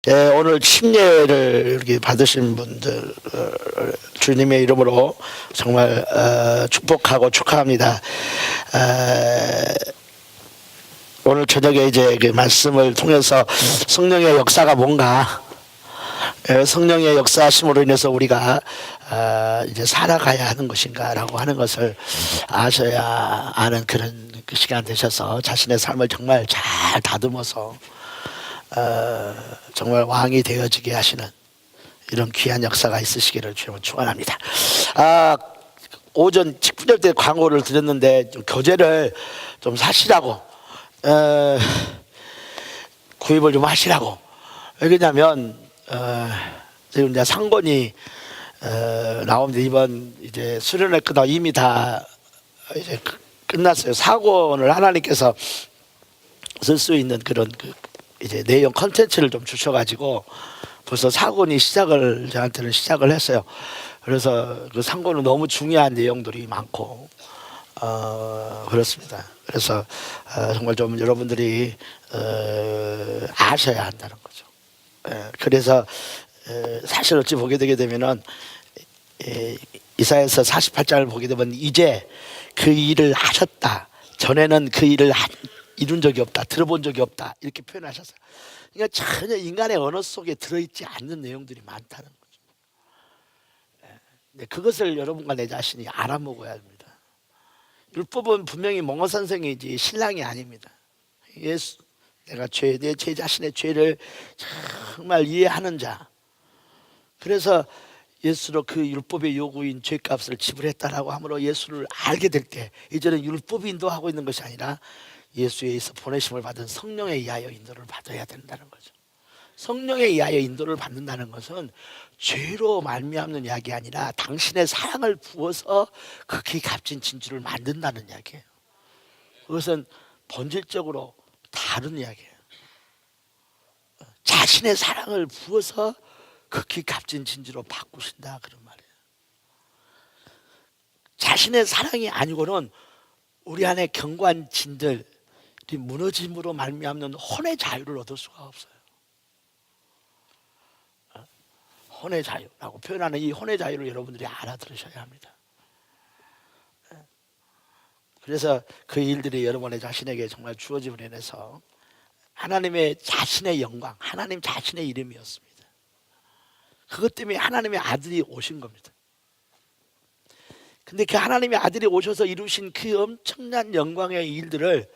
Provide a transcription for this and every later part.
예, 오늘 침례를 이렇게 받으신 분들 주님의 이름으로 정말 축복하고 축하합니다. 오늘 저녁에 이제 그 말씀을 통해서 성령의 역사가 뭔가, 성령의 역사심으로 인해서 우리가 이제 살아가야 하는 것인가라고 하는 것을 아셔야 아는 그런 그 시간 되셔서 자신의 삶을 정말 잘 다듬어서 정말 왕이 되어지게 하시는 이런 귀한 역사가 있으시기를 주님은 축원합니다. 오전 직분절 때 광고를 드렸는데 좀 교재를 좀 사시라고, 구입을 좀 하시라고. 왜냐면 지금 이제 상권이 나오는데 이번 이제 수련회 끝나고 이미 다 이제 끝났어요. 사권을 하나님께서 쓸 수 있는 그런 이제 내용 컨텐츠를 좀 주셔가지고 벌써 사권이 저한테는 시작을 했어요. 그래서 그 상권은 너무 중요한 내용들이 많고 그렇습니다. 그래서 정말 좀 여러분들이 아셔야 한다는 거죠. 그래서 사실 어찌 보게 되게 되면은 이사야서 48장을 보게 되면 이제 그 일을 하셨다. 전에는 그 일을 이룬 적이 없다, 들어본 적이 없다, 이렇게 표현하셨어요. 그러니까 전혀 인간의 언어 속에 들어있지 않는 내용들이 많다는 거죠. 그것을 여러분과 내 자신이 알아먹어야 합니다. 율법은 분명히 몽호 선생이지 신랑이 아닙니다. 예수, 내가 내 제 자신의 죄를 정말 이해하는 자. 그래서 예수로 그 율법의 요구인 죄값을 지불했다라고 함으로 예수를 알게 될 때 이제는 율법이 인도하고 있는 것이 아니라 예수에 의해서 보내심을 받은 성령에 의하여 인도를 받아야 된다는 거죠. 성령에 의하여 인도를 받는다는 것은 죄로 말미암는 이야기 아니라 당신의 사랑을 부어서 극히 값진 진주를 만든다는 이야기예요. 그것은 본질적으로 다른 이야기예요. 자신의 사랑을 부어서 극히 값진 진주로 바꾸신다, 그런 말이에요. 자신의 사랑이 아니고는 우리 안에 견고한 진들이 무너짐으로 말미암는 혼의 자유를 얻을 수가 없어요. 혼의 자유라고 표현하는 이 혼의 자유를 여러분들이 알아들으셔야 합니다. 그래서 그 일들이 여러분의 자신에게 정말 주어짐으로 인해서 하나님의 자신의 영광, 하나님 자신의 이름이었습니다. 그것 때문에 하나님의 아들이 오신 겁니다. 근데 그 하나님의 아들이 오셔서 이루신 그 엄청난 영광의 일들을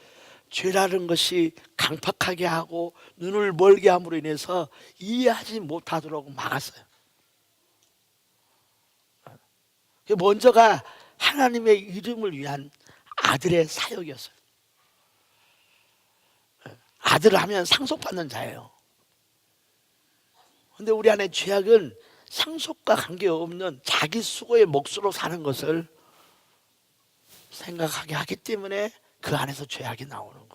죄라는 것이 강팍하게 하고 눈을 멀게 함으로 인해서 이해하지 못하도록 막았어요. 먼저가 하나님의 이름을 위한 아들의 사역이었어요. 아들을 하면 상속받는 자예요. 근데 우리 안에 죄악은 상속과 관계없는 자기 수고의 몫으로 사는 것을 생각하게 하기 때문에 그 안에서 죄악이 나오는 거예요.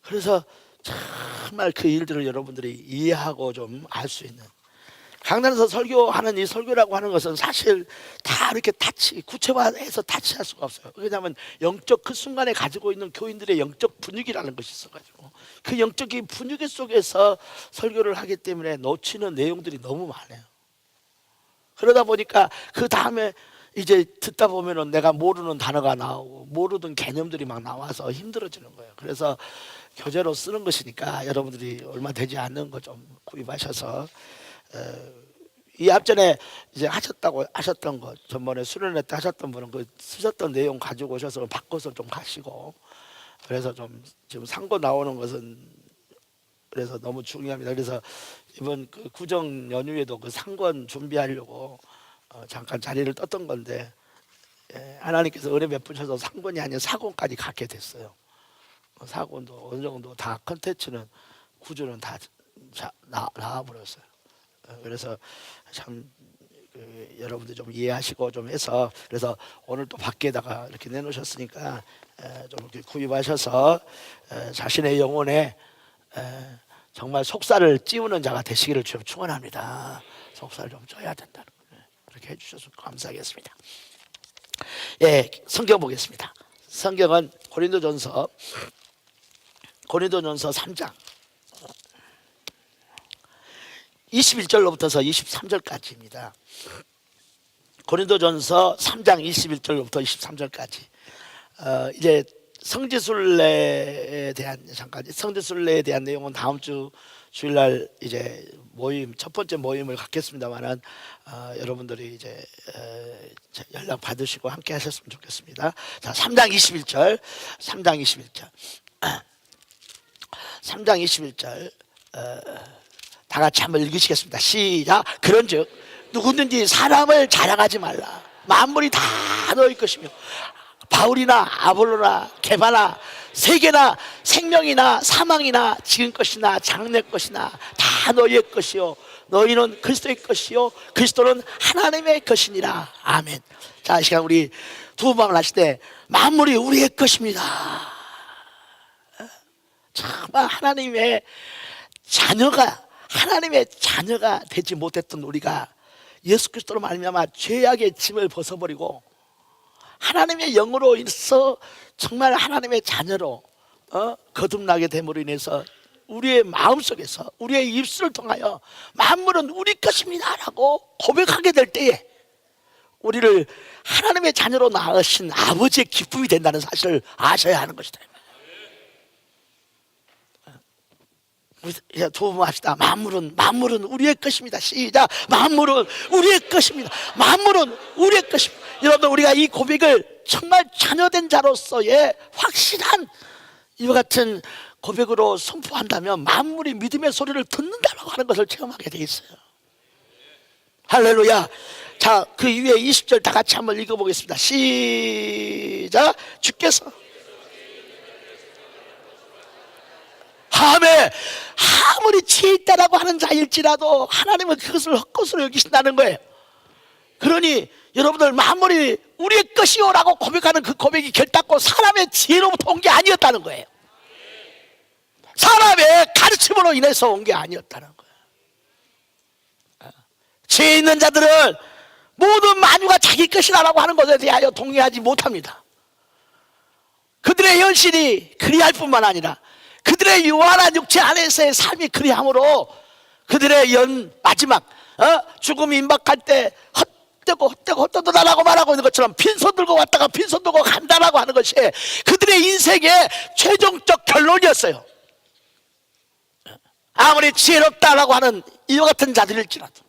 그래서 정말 그 일들을 여러분들이 이해하고 좀 알 수 있는, 강단에서 설교하는 이 설교라고 하는 것은 사실 다 이렇게 구체화해서 타치할 수가 없어요. 왜냐하면 영적 그 순간에 가지고 있는 교인들의 영적 분위기라는 것이 있어가지고 그 영적인 분위기 속에서 설교를 하기 때문에 놓치는 내용들이 너무 많아요. 그러다 보니까 그 다음에 이제 듣다 보면은 내가 모르는 단어가 나오고 모르던 개념들이 막 나와서 힘들어지는 거예요. 그래서 교재로 쓰는 것이니까 여러분들이 얼마 되지 않는 거 좀 구입하셔서 이 앞전에 이제 하셨던 거, 전번에 수련회 때 하셨던 분은 그 쓰셨던 내용 가지고 오셔서 바꿔서 좀 가시고, 그래서 좀 지금 상고 나오는 것은 그래서 너무 중요합니다. 그래서 이번 그 구정 연휴에도 그 상권 준비하려고 잠깐 자리를 떴던 건데, 하나님께서 은혜 베푸셔서 상권이 아닌 사권까지 갖게 됐어요. 사권도 어느 정도 다 컨텐츠는 구조는 다 나와버렸어요. 그래서 참 여러분들 좀 이해하시고 좀 해서, 그래서 오늘 또 밖에다가 이렇게 내놓으셨으니까 좀 이렇게 구입하셔서 자신의 영혼에 정말 속살을 찌우는 자가 되시기를 좀 축원합니다. 속살 좀 쪄야 된다는 거예요. 그렇게 해주셔서 감사하겠습니다. 성경 보겠습니다. 성경은 고린도전서 고린도전서 3장 21절로부터서 23절까지입니다. 고린도전서 3장 21절로부터 23절까지. 이제 성지순례에 대한 성지순례에 대한 내용은 다음 주 주일날 이제 모임 첫 번째 모임을 갖겠습니다만은 여러분들이 이제 연락 받으시고 함께 하셨으면 좋겠습니다. 자, 3장 21절, 3장 21절, 3장 21절 다 같이 한번 읽으시겠습니다. 시작. 그런즉 누구든지 사람을 자랑하지 말라. 만물이 다 너희 것이며 바울이나 아볼로나 게바나 세계나 생명이나 사망이나 지금 것이나 장래 것이나 다 너희의 것이요 너희는 그리스도의 것이요 그리스도는 하나님의 것이니라. 아멘. 자, 이 시간 우리 두번을 하실 때 만물이 우리의 것입니다. 정말 하나님의 자녀가 되지 못했던 우리가 예수 그리스도로 말미암아 죄악의 짐을 벗어버리고 하나님의 영으로 인해서 정말 하나님의 자녀로 거듭나게 됨으로 인해서 우리의 마음속에서 우리의 입술을 통하여 만물은 우리 것입니다 라고 고백하게 될 때에 우리를 하나님의 자녀로 낳으신 아버지의 기쁨이 된다는 사실을 아셔야 하는 것이다. 두 번 합시다. 만물은 우리의 것입니다. 시작. 만물은 우리의 것입니다. 만물은 우리의 것입니다. 여러분, 우리가 이 고백을 정말 자녀된 자로서의 확실한 이와 같은 고백으로 선포한다면 만물이 믿음의 소리를 듣는다라고 하는 것을 체험하게 돼 있어요. 할렐루야. 자, 그 이후에 20절 다 같이 한번 읽어보겠습니다. 시작. 주께서 아무리 지혜 있다라고 하는 자일지라도 하나님은 그것을 헛것으로 여기신다는 거예요. 그러니 여러분들 만물이 우리의 것이요라고 고백하는 그 고백이 결단코 사람의 지혜로부터 온 게 아니었다는 거예요. 사람의 가르침으로 인해서 온 게 아니었다는 거예요. 지혜 있는 자들은 모든 만유가 자기 것이라고 하는 것에 대하여 동의하지 못합니다. 그들의 현실이 그리할 뿐만 아니라 그들의 유한한 육체 안에서의 삶이 그리함으로 그들의 마지막 죽음이 임박할 때 헛되고 말하고 있는 것처럼 빈손 들고 왔다가 빈손 들고 간다라고 하는 것이 그들의 인생의 최종적 결론이었어요. 아무리 지혜롭다라고 하는 이와 같은 자들일지라도,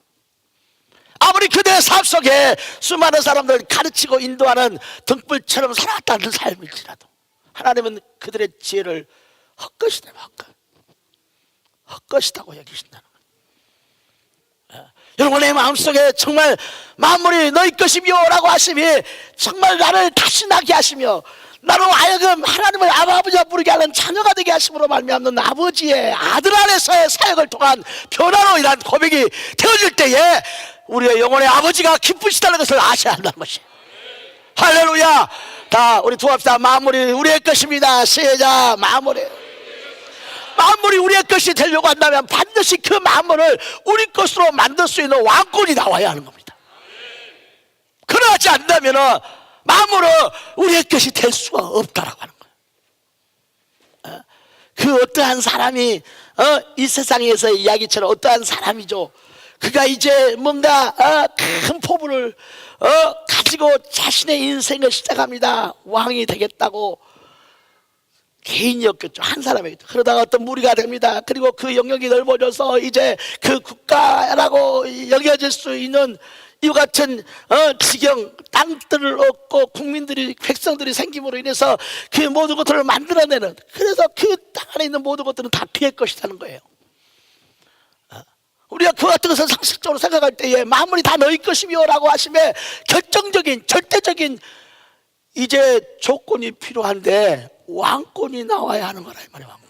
아무리 그들의 삶 속에 수많은 사람들을 가르치고 인도하는 등불처럼 살아왔다는 삶일지라도 하나님은 그들의 지혜를 헛것이다고 여기신다는 거예요. 여러분의 마음속에 정말 만물이 너희 것이며 라고 하심이 정말 나를 다신하게 하시며 나로 하여금 하나님을 아버지와 부르게 하는 자녀가 되게 하심으로 말미암는 아버지의 아들 안에서의 사역을 통한 변화로 인한 고백이 되어질 때에 우리의 영혼의 아버지가 기쁘시다는 것을 아셔야 한다는 것이에요. 할렐루야. 다 우리 두합시다. 만물이 우리의 것입니다. 시작. 만물이 우리의 것이 되려고 한다면 반드시 그 만물을 우리 것으로 만들 수 있는 왕권이 나와야 하는 겁니다. 그러지 않는다면 만물은 우리의 것이 될 수가 없다라고 하는 거예요. 그 어떠한 사람이 이 세상에서의 이야기처럼 어떠한 사람이죠. 그가 이제 뭔가 큰 포부를 가지고 자신의 인생을 시작합니다. 왕이 되겠다고. 개인이었겠죠. 한 사람이겠죠. 그러다가 어떤 무리가 됩니다. 그리고 그 영역이 넓어져서 이제 그 국가라고 여겨질 수 있는 이와 같은 지경, 땅들을 얻고 국민들이, 백성들이 생김으로 인해서 그 모든 것들을 만들어내는, 그래서 그 땅 안에 있는 모든 것들은 다 그의 것이라는 거예요. 우리가 그 같은 것을 상식적으로 생각할 때에 만물이 다 너희 것이며 라고 하시면 결정적인, 절대적인 이제 조건이 필요한데 왕권이 나와야 하는 거라 이 말이에요. 왕권.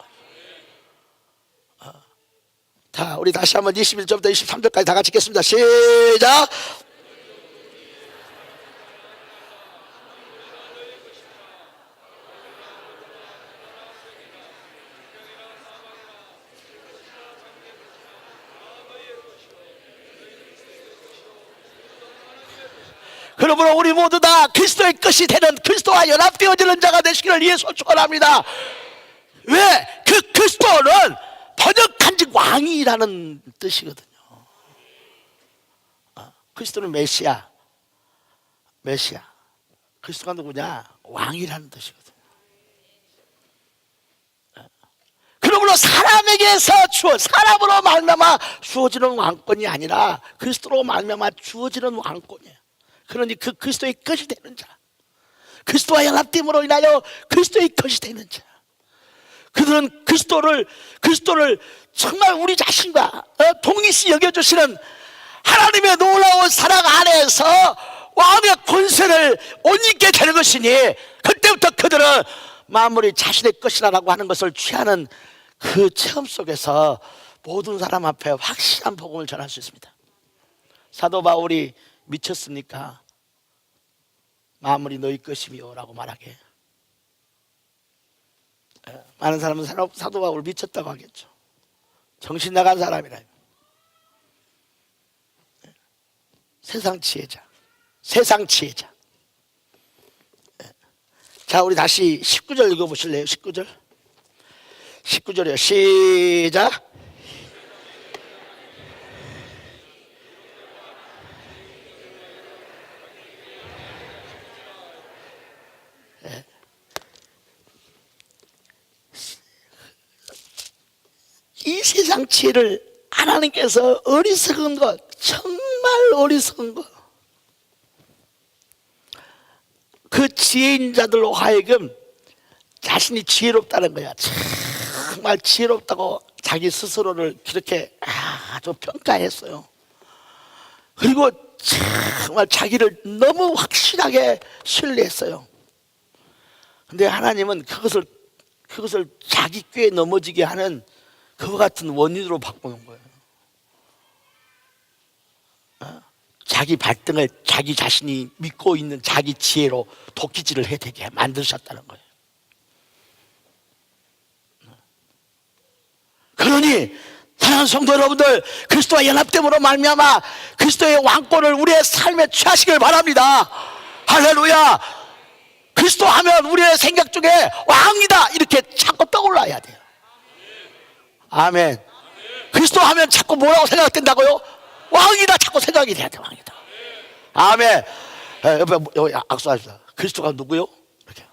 자, 우리 다시 한번 21절부터 23절까지 다 같이 읽겠습니다. 시작. 그러므로 우리 모두 다 그리스도의 것이 되는, 그리스도와 연합되어지는 자가 되시기를 예수 축원합니다. 왜? 그 그리스도는 번역한즉 왕이라는 뜻이거든요. 그리스도는 메시아. 그리스도가 누구냐? 왕이라는 뜻이거든요. 그러므로 사람으로 말미암아 주어지는 왕권이 아니라 그리스도로 말미암아 주어지는 왕권이에요. 그러니 그 그리스도의 것이 되는 자, 그리스도와 연합됨으로 인하여 그리스도의 것이 되는 자, 그들은 그리스도를 정말 우리 자신과 동일시 여겨주시는 하나님의 놀라운 사랑 안에서 왕의 권세를 못 잊게 되는 것이니, 그때부터 그들은 만물이 자신의 것이라고 하는 것을 취하는 그 체험 속에서 모든 사람 앞에 확실한 복음을 전할 수 있습니다. 사도 바울이 미쳤습니까? 만물이 너희 것이며 라고 말하게. 많은 사람은 사도 바울을 미쳤다고 하겠죠. 정신 나간 사람이라. 세상 지혜자. 자, 우리 다시 19절 읽어보실래요? 19절이요. 시작. 이 세상 지혜를 하나님께서 어리석은 것, 정말 어리석은 것, 그 지혜인 자들로 하여금 자신이 지혜롭다는 거야. 정말 지혜롭다고 자기 스스로를 그렇게 아주 평가했어요. 그리고 정말 자기를 너무 확실하게 신뢰했어요. 근데 하나님은 그것을 자기 꾀에 넘어지게 하는 그와 같은 원인으로 바꾸는 거예요. 자기 발등을 자기 자신이 믿고 있는 자기 지혜로 도끼질을 해대게 만드셨다는 거예요. 그러니 사랑하는 성도 여러분들, 그리스도와 연합됨으로 말미암아 그리스도의 왕권을 우리의 삶에 취하시길 바랍니다. 할렐루야. 그리스도 하면 우리의 생각 중에 왕이다 이렇게 자꾸 떠올라야 돼요. 아멘. 그리스도 하면 자꾸 뭐라고 생각된다고요? 왕이다 자꾸 생각이 돼야 돼. 왕이다. 아멘. 여기 악수하십시다. 그리스도가 누구요? 이렇게.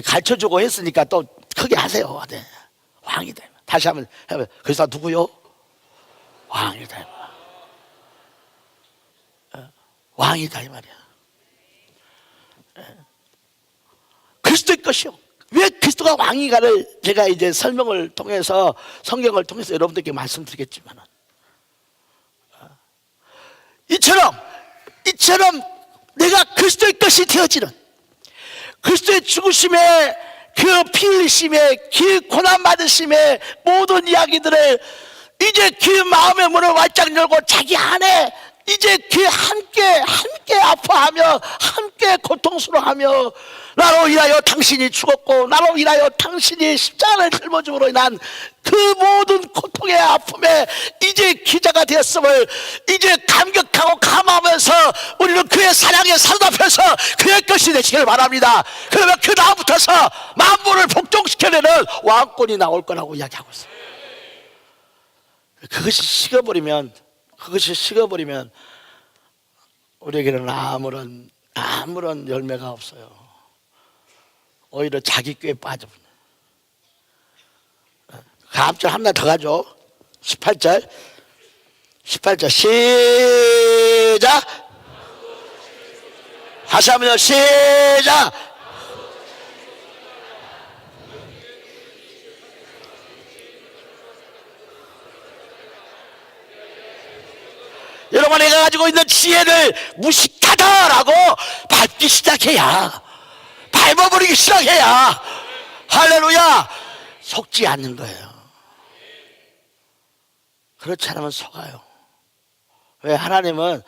가르쳐주고 했으니까 또 크게 하세요. 네. 왕이다. 다시 한번 해봐요. 그리스도가 누구요? 왕이다. 왕이다 이 말이야. 그리스도의 것이요. 왜 그리스도가 왕인가를 제가 이제 설명을 통해서, 성경을 통해서 여러분들께 말씀드리겠지만, 이처럼 내가 그리스도의 것이 되어지는, 그리스도의 죽으심에, 그 피 흘리심에, 그 고난 받으심의 모든 이야기들을 이제 그 마음의 문을 활짝 열고 자기 안에 이제 그 함께 아파하며 함께 고통스러워하며, 나로 인하여 당신이 죽었고 나로 인하여 당신이 십자가를 짊어짐으로 인한 그 모든 고통의 아픔에 이제 기자가 되었음을 이제 감격하고 감하면서 우리는 그의 사랑에 사로잡혀서 그의 것이 되시길 바랍니다. 그러면 그 다음부터서 만물을 복종시켜내는 왕권이 나올 거라고 이야기하고 있어요. 그것이 식어버리면 우리에게는 아무런 열매가 없어요. 오히려 자기 꾀에 빠져버려. 다음 절 하나 더 가죠. 18절 시작. 다시 한번요. 시작. 여러분, 내가 가지고 있는 지혜를 무식하다라고 밟기 시작해야, 밟아버리기 시작해야, 할렐루야, 속지 않는 거예요. 그렇지 않으면 속아요. 왜? 하나님은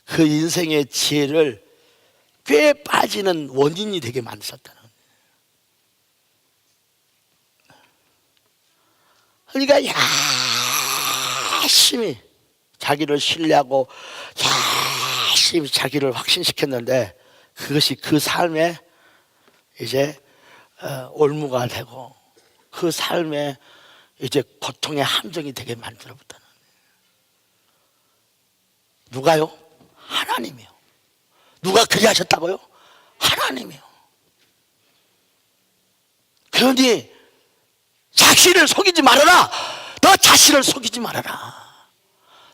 그 인생의 지혜를 꽤 빠지는 원인이 되게 만드셨다는 거예요. 그러니까 열심히 자기를 신뢰하고 열심히 자기를 확신시켰는데, 그것이 그 삶에 이제 올무가 되고 그 삶에 이제 고통의 함정이 되게 만들어붙다는 거예요. 누가요? 하나님이요. 누가 그리 하셨다고요? 하나님이요. 그러니 자신을 속이지 말아라. 너 자신을 속이지 말아라.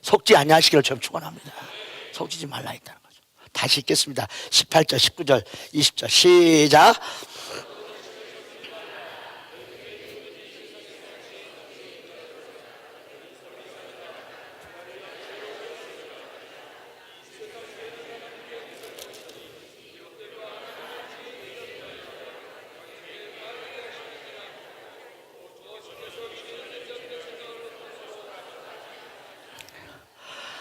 속지 아니하시기를 좀 축원합니다. 속이지 말라 했다는 거죠. 다시 읽겠습니다. 18절, 19절, 20절 시작.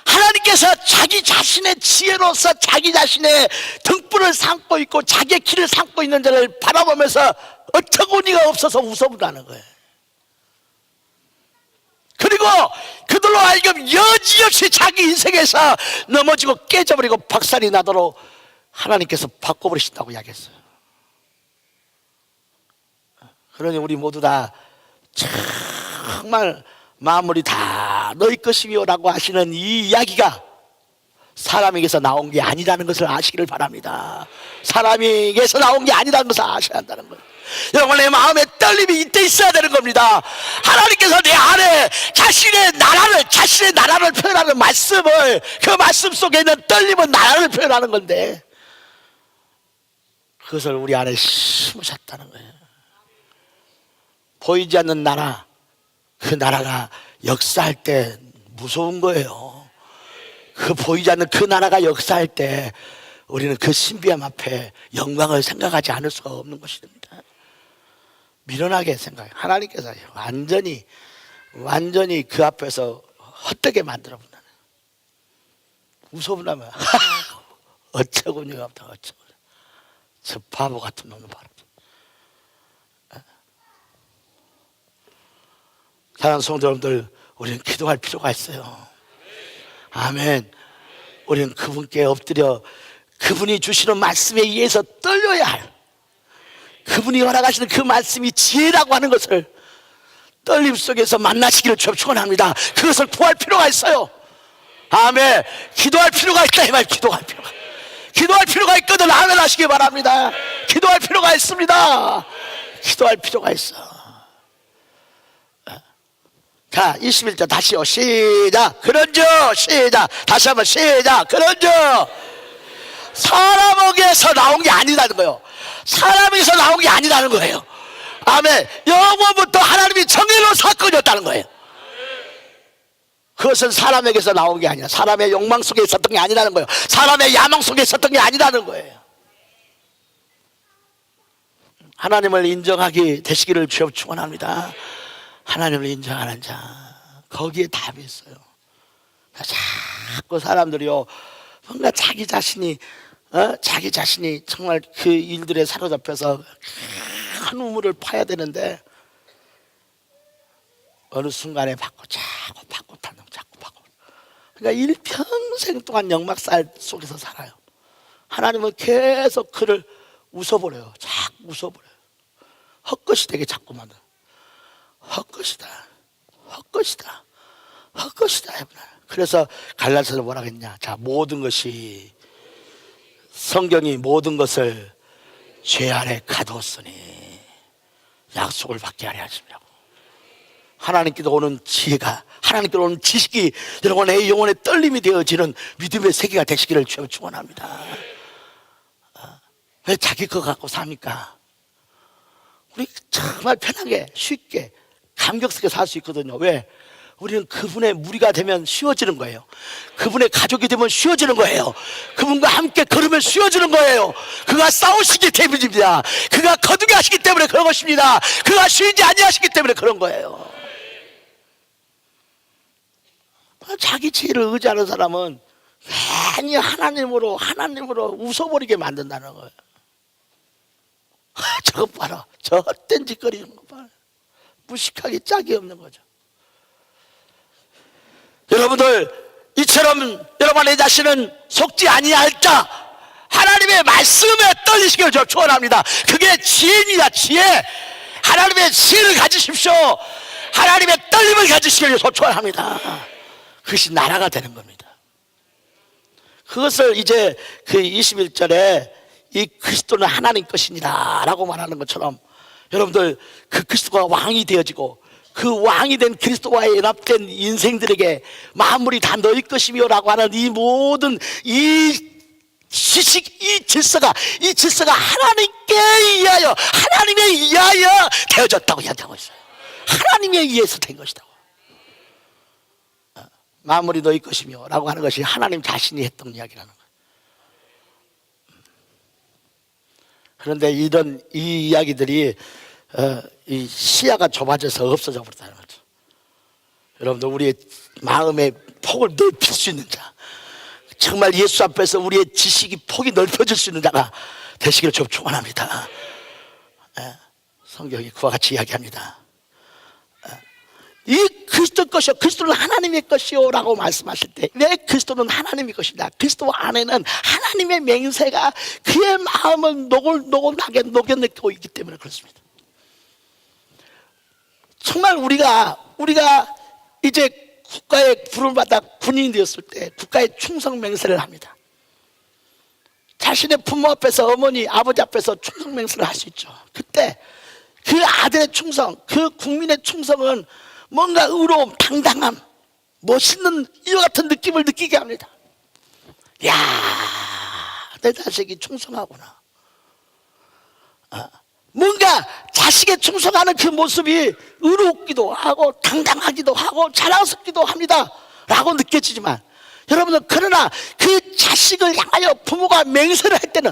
하나님께서 자기 자신의 지혜로서 자기 자신의 등불을 삼고 있고 자기의 길을 삼고 있는 자를 바라보면서 어처구니가 없어서 웃어본다는 거예요. 그리고 그들로 하여금 여지없이 자기 인생에서 넘어지고 깨져버리고 박살이 나도록 하나님께서 바꿔버리신다고 이야기했어요. 그러니 우리 모두 다 정말 만물이 다 너희 것이며 라고 하시는 이 이야기가 사람에게서 나온 게 아니라는 것을 아시기를 바랍니다. 사람에게서 나온 게 아니라는 것을 아셔야 한다는 거예요. 여러분의 마음에 떨림이 이때 있어야 되는 겁니다. 하나님께서 내 안에 자신의 나라를 표현하는 말씀을, 그 말씀 속에 있는 떨림은 나라를 표현하는 건데 그것을 우리 안에 심으셨다는 거예요. 보이지 않는 나라, 그 나라가 역사할 때 무서운 거예요. 그 보이지 않는 그 나라가 역사할 때 우리는 그 신비함 앞에 영광을 생각하지 않을 수가 없는 것입니다. 미련하게 생각해요. 하나님께서 완전히 그 앞에서 헛되게 만들어 본다는, 웃어본다면 어처구니가 없다. 어처구니. 저 바보 같은 놈은 바로. 사랑하는 성도 여러분들, 우리는 기도할 필요가 있어요. 아멘. 우리는 그분께 엎드려 그분이 주시는 말씀에 의해서 떨려야 할, 그분이 허락하시는 그 말씀이 지혜라고 하는 것을 떨림 속에서 만나시기를 축원합니다. 그것을 구할 필요가 있어요. 아멘. 기도할 필요가 있다 이 말. 기도할 필요가 있거든. 아멘 하시기 바랍니다. 기도할 필요가 있습니다. 기도할 필요가 있어. 자, 21절 다시요. 시작. 그런즉 시작. 다시 한번 시작. 그런즉 사람에게서 나온 게 아니라는 거예요. 사람에게서 나온 게 아니라는 거예요. 아멘. 영원부터 하나님이 정해놓은 사건이었다는 거예요. 그것은 사람에게서 나온 게 아니라 사람의 욕망 속에 있었던 게 아니라는 거예요. 사람의 야망 속에 있었던 게 아니라는 거예요. 하나님을 인정하게 되시기를 주여 축원합니다. 하나님을 인정하는 자, 거기에 답이 있어요. 자꾸 사람들이요, 뭔가 자기 자신이 정말 그 일들에 사로잡혀서 큰 우물을 파야 되는데 어느 순간에 자꾸 그러니까 일평생 동안 역막살 속에서 살아요. 하나님은 계속 그를 웃어버려요. 자꾸 웃어버려요. 헛것이 되게 자꾸 만들어요. 헛것이다. 그래서 갈라디아서 뭐라고 했냐? 자, 모든 것이, 성경이 모든 것을 죄 아래 가두었으니 약속을 받게 하려 하시려고. 하나님께로 오는 지혜가, 하나님께로 오는 지식이 여러분의 영혼의 떨림이 되어지는 믿음의 세계가 되시기를 축원합니다. 왜 자기 거 갖고 삽니까? 우리 정말 편하게, 쉽게, 감격스럽게 살 수 있거든요. 왜? 우리는 그분의 무리가 되면 쉬워지는 거예요. 그분의 가족이 되면 쉬워지는 거예요. 그분과 함께 걸으면 쉬워지는 거예요. 그가 싸우시기 때문입니다. 그가 거두게 하시기 때문에 그런 것입니다. 그가 쉬지 아니하시기 때문에 그런 거예요. 자기 지혜를 의지하는 사람은 괜히 하나님으로 웃어버리게 만든다는 거예요. 저것 봐라, 저 헛된 짓거리는 거 봐라. 무식하게 짝이 없는 거죠. 여러분들, 이처럼 여러분의 자신은 속지 아니할 자, 하나님의 말씀에 떨리시기를 저 축원합니다. 그게 지혜입니다. 지혜. 하나님의 지혜를 가지십시오. 하나님의 떨림을 가지시기를 소초합니다. 그것이 나라가 되는 겁니다. 그것을 이제 그 21절에 이 그리스도는 하나님 것이니라 라고 말하는 것처럼 여러분들 그 그리스도가 왕이 되어지고 그 왕이 된 그리스도와 연합된 인생들에게 만물이 다 너희 것이며 라고 하는 이 모든 이 지식, 이 질서가 하나님께 의하여 하나님에 의하여 되어졌다고 이야기하고 있어요. 하나님에 의해서 된 것이다. 만물이 너희 것이며 라고 하는 것이 하나님 자신이 했던 이야기라는 거예요. 그런데 이런 이 이야기들이 이 시야가 좁아져서 없어져 버렸다는 거죠. 여러분들 우리의 마음의 폭을 넓힐 수 있는 자, 정말 예수 앞에서 우리의 지식이 폭이 넓혀질 수 있는 자가 되시기를 좀 축원합니다. 성경이 그와 같이 이야기합니다. 이 그리스도 것이요, 그리스도는 하나님의 것이요 라고 말씀하실 때 왜 그리스도는 하나님의 것이냐, 그리스도 안에는 하나님의 맹세가 그의 마음을 노골노골하게 녹여내고 있기 때문에 그렇습니다. 정말 우리가 이제 국가의 부름을 받아 군인이 되었을 때 국가의 충성 맹세를 합니다. 자신의 부모 앞에서, 어머니, 아버지 앞에서 충성 맹세를 할 수 있죠. 그때 그 아들의 충성, 그 국민의 충성은 뭔가 의로움, 당당함, 멋있는 이와 같은 느낌을 느끼게 합니다. 야, 내 자식이 충성하구나. 뭔가 자식의 충성하는 그 모습이 의롭기도 하고 당당하기도 하고 자랑스럽기도 합니다 라고 느껴지지만, 여러분들 그러나 그 자식을 향하여 부모가 맹세를 할 때는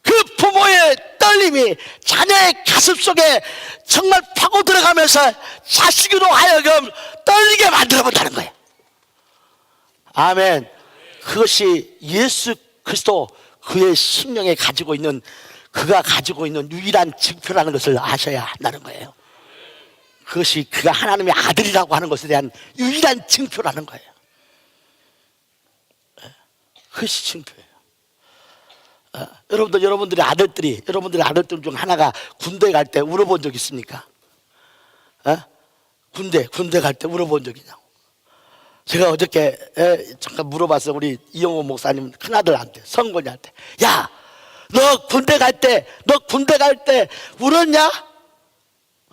그 부모의 떨림이 자녀의 가슴 속에 정말 파고 들어가면서 자식으로 하여금 떨리게 만들어본다는 거예요. 아멘. 그것이 예수 그리스도 그의 심령에 가지고 있는, 그가 가지고 있는 유일한 증표라는 것을 아셔야 한다는 거예요. 그것이 그가 하나님의 아들이라고 하는 것에 대한 유일한 증표라는 거예요. 그것이 증표예요. 여러분들의 아들들 중 하나가 군대 갈 때 울어본 적 있습니까? 군대 갈 때 울어본 적 있냐고. 제가 어저께 잠깐 물어봤어요. 우리 이영호 목사님 큰아들한테, 성곤이한테. 야, 너 군대 갈 때 울었냐?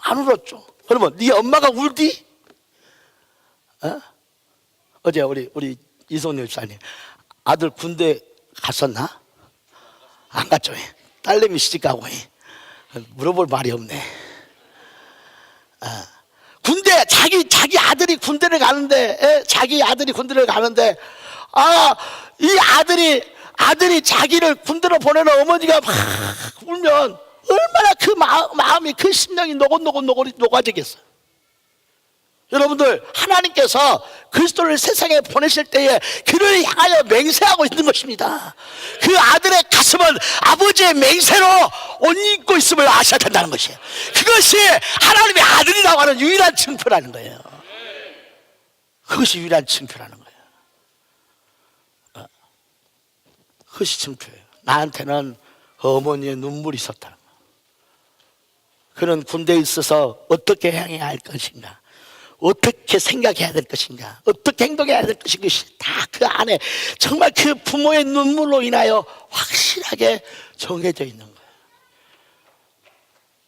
안 울었죠. 그러면 네 엄마가 울디? 어제 우리 이성렬 집사님 아들 군대 갔었나? 안 갔죠. 딸내미 시집가고 물어볼 말이 없네. 군대, 자기 아들이 군대를 가는데, 이 아들이 자기를 군대로 보내는 어머니가 막 울면 얼마나 그 마음이, 그 심령이 녹아지겠어요. 여러분들, 하나님께서 그리스도를 세상에 보내실 때에 그를 향하여 맹세하고 있는 것입니다. 그 아들의 가슴은 아버지의 맹세로 옷 입고 있음을 아셔야 된다는 것이에요. 그것이 하나님의 아들이라고 하는 유일한 증표라는 거예요. 그것이 유일한 증표라는 거예요. 그것이 증표예요. 나한테는 어머니의 눈물이 있었다는 거예요. 그는 군대에 있어서 어떻게 행해야 할 것인가, 어떻게 생각해야 될 것인가, 어떻게 행동해야 될 것인가, 다 그 안에 정말 그 부모의 눈물로 인하여 확실하게 정해져 있는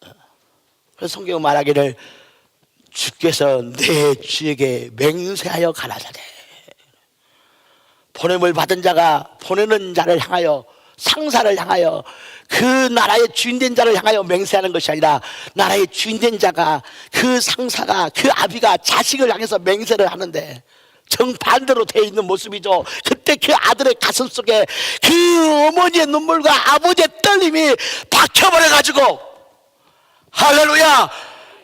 거예요. 그래서 성경은 말하기를 주께서 내 주에게 맹세하여 가라사대. 보냄을 받은 자가 보내는 자를 향하여, 상사를 향하여, 그 나라의 주인된 자를 향하여 맹세하는 것이 아니라 나라의 주인된 자가, 그 상사가, 그 아비가 자식을 향해서 맹세를 하는데 정반대로 되어 있는 모습이죠. 그때 그 아들의 가슴 속에 그 어머니의 눈물과 아버지의 떨림이 박혀버려가지고, 할렐루야,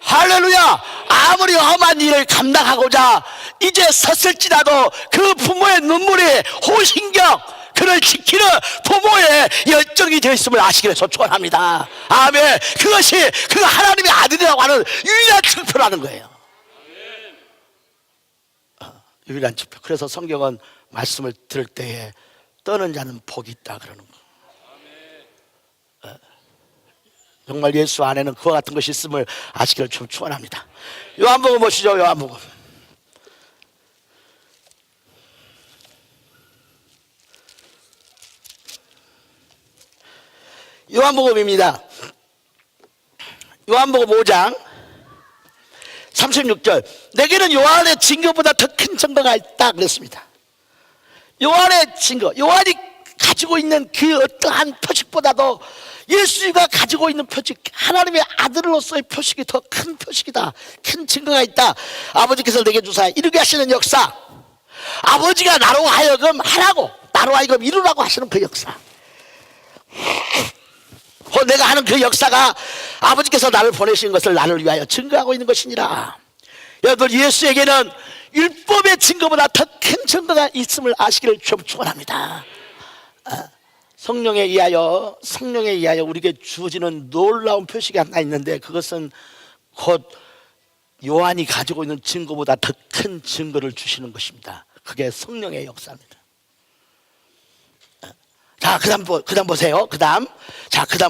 할렐루야, 아무리 험한 일을 감당하고자 이제 섰을지라도 그 부모의 눈물이 호신경, 그를 지키는 부모의 열정이 되어 있음을 아시기를 소원합니다. 아멘. 그것이 그 하나님의 아들이라고 하는 유일한 증표라는 거예요. 유일한 증표. 그래서 성경은 말씀을 들을 때에 떠는 자는 복이 있다 그러는 거예요. 정말 예수 안에는 그와 같은 것이 있음을 아시기를 좀 축원합니다. 요한복음 보시죠. 요한복음. 요한복음입니다. 요한복음 5장 36절. 내게는 요한의 증거보다 더 큰 증거가 있다 그랬습니다. 요한의 증거, 요한이 가지고 있는 그 어떠한 표식보다도 예수가 가지고 있는 표식, 하나님의 아들로서의 표식이 더 큰 표식이다, 큰 증거가 있다. 아버지께서 내게 주사 이루게 하시는 역사, 아버지가 나로 하여금 하라고, 나로 하여금 이루라고 하시는 그 역사, 내가 하는 그 역사가 아버지께서 나를 보내신 것을 나를 위하여 증거하고 있는 것이니라. 여러분, 예수에게는 율법의 증거보다 더 큰 증거가 있음을 아시기를 좀 축원합니다. 성령에 의하여 우리에게 주어지는 놀라운 표식이 하나 있는데, 그것은 곧 요한이 가지고 있는 증거보다 더 큰 증거를 주시는 것입니다. 그게 성령의 역사입니다. 자, 그 다음 보세요. 그 다음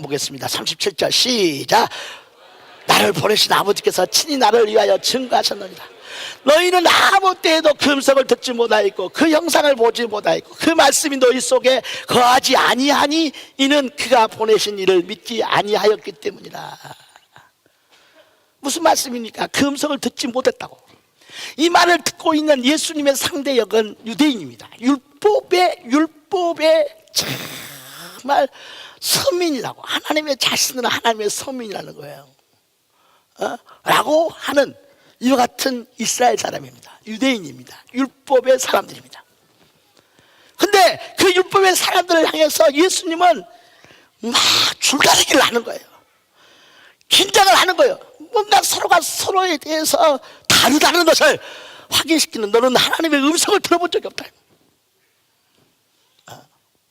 보겠습니다. 37절 시작. 나를 보내신 아버지께서 친히 나를 위하여 증거하셨느니라. 너희는 아무 때에도 그 음성을 듣지 못하였고 그 형상을 보지 못하였고 그 말씀이 너희 속에 거하지 아니하니 이는 그가 보내신 이를 믿지 아니하였기 때문이라. 무슨 말씀입니까? 그 음성을 듣지 못했다고. 이 말을 듣고 있는 예수님의 상대역은 유대인입니다. 율법의 정말 서민이라고, 하나님의 자신은 하나님의 서민이라는 거예요. 라고 하는 이와 같은 이스라엘 사람입니다. 유대인입니다. 율법의 사람들입니다. 근데 그 율법의 사람들을 향해서 예수님은 막 줄다리기를 하는 거예요. 긴장을 하는 거예요. 뭔가 서로가 서로에 대해서 다르다는 것을 확인시키는, 너는 하나님의 음성을 들어본 적이 없다.